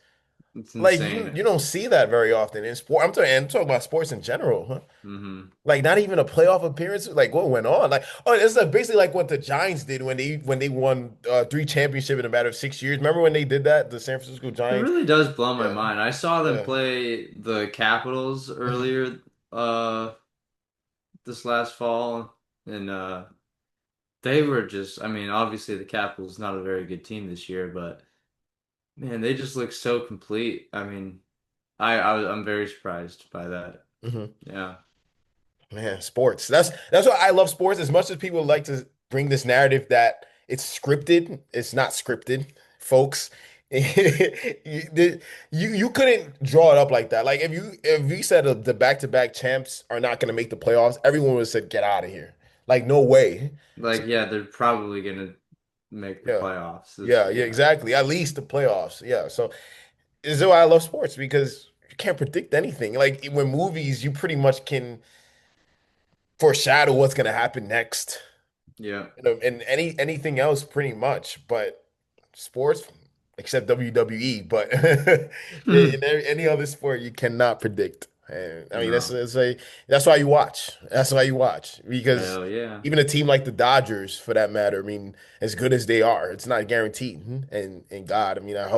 It's Like insane. you don't see that very often in sport. I'm talking about sports in general, huh? hmm Like not even a playoff appearance. Like what went on? Like it's like basically like what the Giants did when they won 3 championships in a matter of 6 years. Remember when they did that? The San Francisco It Giants. really does blow my Yeah, mind. I saw them yeah. play the Capitals earlier this last fall, and they were just, I mean, obviously the Capitals not a very good team this year, but man, they just look so complete. I mean, I'm very surprised by that. Hmm. Yeah. Man, sports. That's why I love sports. As much as people like to bring this narrative that it's scripted, it's not scripted, folks. You couldn't draw it up like that. Like if you said the back-to-back champs are not going to make the playoffs, everyone would have said get out of here. Like no way. So, Like, yeah, they're probably gonna make the yeah. playoffs this Yeah, year. yeah, Yeah. exactly. At least the playoffs. Yeah. So this is why I love sports because you can't predict anything. Like when movies, you pretty much can foreshadow what's going to happen next. Yeah. And anything else pretty much, but sports, except WWE, but in any other sport you cannot predict. And I mean No. that's why you watch. That's why you watch because Hell yeah. even a team like the Dodgers, for that matter, I mean, as good as they are, it's not guaranteed. And God, I mean, I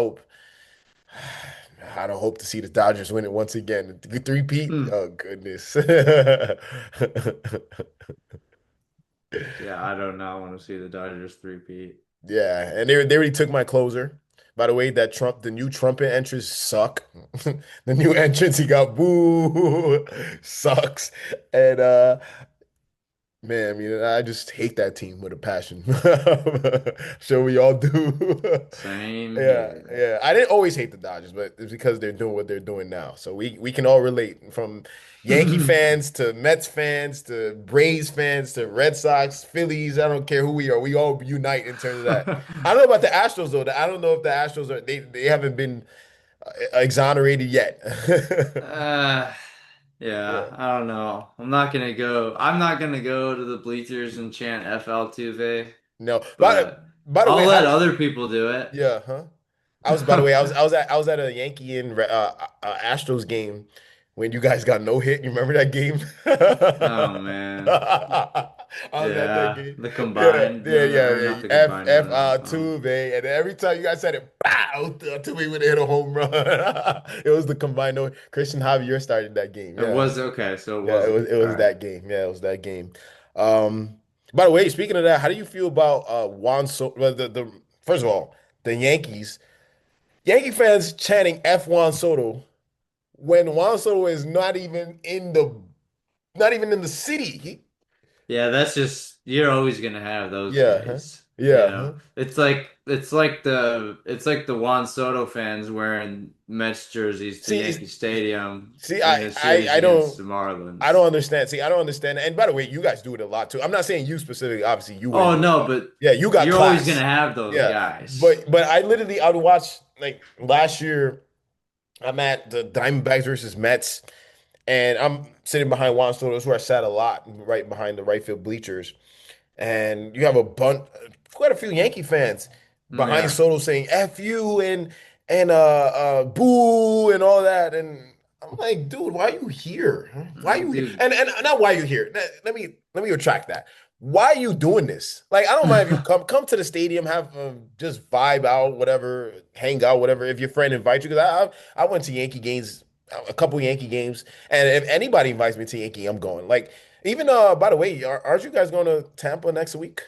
don't hope to see the Dodgers win it once again. Three-peat? Hmm. Oh goodness. Yeah, I do not want to see the Dodgers three-peat. Yeah, and they already took my closer. By the way, the new trumpet entrants suck. The new entrance he got boo sucks. And man, I mean, I just hate that team with a passion. Sure we all do. Same Yeah, here. yeah. I didn't always hate the Dodgers, but it's because they're doing what they're doing now. So we can all relate from Yankee fans to Mets fans to Braves fans to Red Sox, Phillies. I don't care who we are. We all unite in terms of that. I don't know about the Astros though. I don't know if the Astros are they haven't been exonerated yet. Uh, yeah, Yeah. I don't know. I'm not gonna go to the bleachers and chant FL Tuve, No. but By the way, I'll let other people do it. yeah, huh? I was by the way, I was at a Yankee and Astros game when you guys got no hit. You remember that game? Oh man. I was at that Yeah. game. The Yeah, combined. yeah, No, no, yeah, or not yeah. the F combined. No, F no. two, man. And every time you guys said it, pow, to me when they hit a home run. It was the combined. No, Christian Javier started that game. It Yeah, was okay, so it yeah. It wasn't. was it All was right. that game. Yeah, it was that game. Um, by the way, speaking of that, how do you feel about Juan Soto? Well, the first of all, the Yankees. Yankee fans chanting F Juan Soto when Juan Soto is not even in the city. Yeah, that's just you're always gonna have those Yeah, huh? guys. You Yeah, huh? know, it's like the Juan Soto fans wearing Mets jerseys to See, Yankee Stadium see, in a series against the I don't Marlins. understand. See, I don't understand. And by the way, you guys do it a lot too. I'm not saying you specifically. Obviously, you were in Oh the no, but yeah, you got you're always gonna class. have those Yeah, guys. but I would watch like last year. I'm at the Diamondbacks versus Mets, and I'm sitting behind Juan Soto. That's where I sat a lot, right behind the right field bleachers. And you have quite a few Yankee fans behind Yeah, Soto saying "F you" and boo and all that. And I'm like, dude, why are you here? Huh? Why are you here? dude. And not why you here. Let me retract that. Why are you doing this? Like, I don't mind if you come to the stadium, have just vibe out, whatever, hang out, whatever. If your friend invites you, because I went to Yankee games, a couple Yankee games, and if anybody invites me to Yankee, I'm going. Like, even by the way, aren't you guys going to Tampa next week?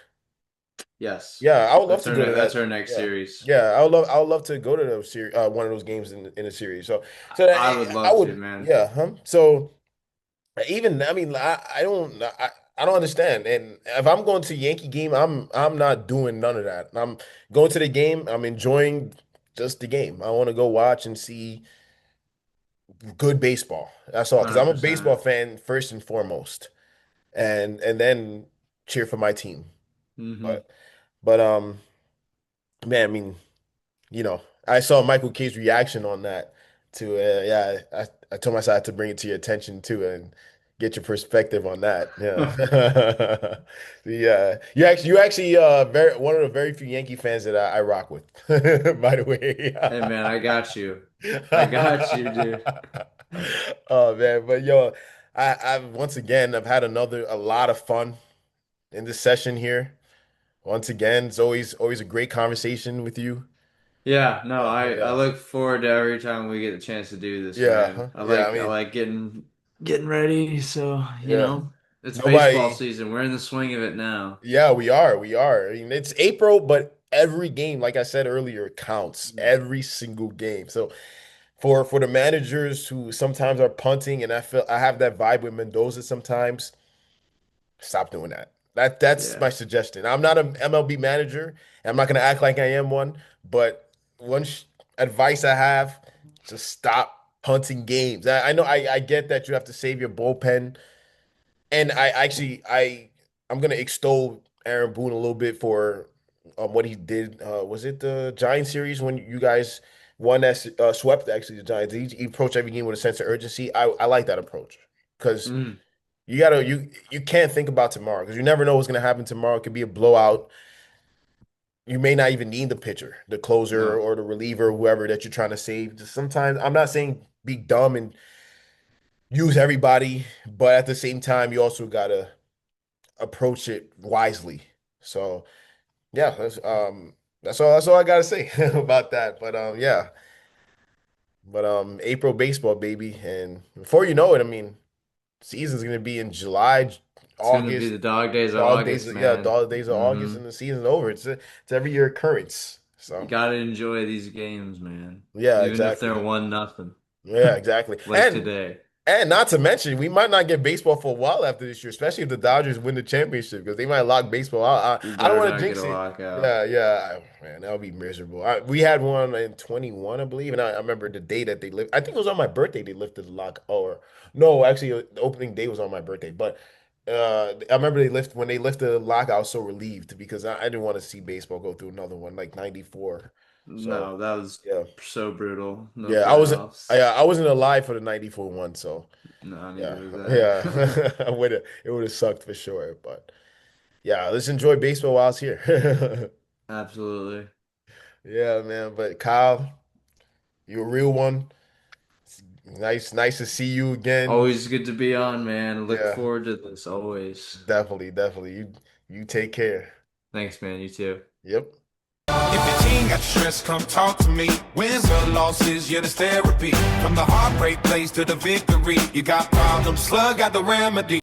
Yes, Yeah, I would love to go to that's that. our next Yeah, series. yeah, I would love to go to those series, one of those games in a series. So I would I love to, would, man. yeah, huh? So even I mean, I don't understand. And if I'm going to Yankee game, I'm not doing none of that. I'm going to the game. I'm enjoying just the game. I want to go watch and see good baseball. That's all. Because I'm a baseball 100%. fan first and foremost, and then cheer for my team. Hmm. But but man, I mean, I saw Michael K's reaction on that too. Yeah, I told myself I had to bring it to your attention too and get your perspective on that. Yeah. Yeah. You actually very one of the very few Yankee fans that I rock with, by the way. Hey man, I got you. I got you, dude. Oh man, but yo, I've once again I've had a lot of fun in this session here. Once again, it's always a great conversation with you. Yeah, no, Yeah, I yeah, look forward to every time we get a chance to do this, yeah, man. huh? Yeah. I I mean, like getting ready, so yeah. it's baseball Nobody. season. We're in the swing of it now. Yeah, we are. I mean, it's April, but every game, like I said earlier, counts. Every single game. So for the managers who sometimes are punting, and I have that vibe with Mendoza sometimes. Stop doing that. That's my Yeah. suggestion. I'm not an MLB manager, and I'm not gonna act like I am one. But advice I have, just stop punting games. I know I get that you have to save your bullpen, and I'm gonna extol Aaron Boone a little bit for what he did. Was it the Giants series when you guys won that swept actually the Giants? He approached every game with a sense of urgency. I like that approach because Mm, you can't think about tomorrow because you never know what's gonna happen tomorrow. It could be a blowout. You may not even need the pitcher, the closer, no. or the reliever, whoever that you're trying to save. Just sometimes I'm not saying be dumb and use everybody, but at the same time, you also gotta approach it wisely. So yeah, that's all I gotta say about that. But yeah. But April baseball, baby. And before you know it, I mean, season's gonna be in July, It's gonna be August, the dog days of dog days, August, yeah, man. dog days of August Hmm. and the season's over. It's every year occurrence. You So gotta enjoy these games, man. yeah, Even if they're exactly. 1-0, Yeah, exactly. like today. And not to mention, we might not get baseball for a while after this year, especially if the Dodgers win the championship because they might lock baseball out. You I don't better want to not get jinx a it. lockout. Yeah, yeah, man, that would be miserable. We had one in 21, I believe, and I remember the day that they lived. I think it was on my birthday they lifted the lock. Or no, actually, the opening day was on my birthday. But I remember when they lifted the lock. I was so relieved because I didn't want to see baseball go through another one like '94. So No, that was yeah, so brutal. No yeah, playoffs. I wasn't alive for the '94 one, so. No, Yeah, neither was I. yeah. It would have sucked for sure. But yeah, let's enjoy baseball while it's here. Absolutely. Yeah, man. But Kyle, you're a real one. Nice to see you again. Always good to be on, man. Look Yeah. forward to this always. Definitely. You take care. Thanks, man. You too. Yep. If your team got stress, come talk to me. Wins or losses, yeah, there's therapy. From the heartbreak place to the victory, you got problems, Slug got the remedy.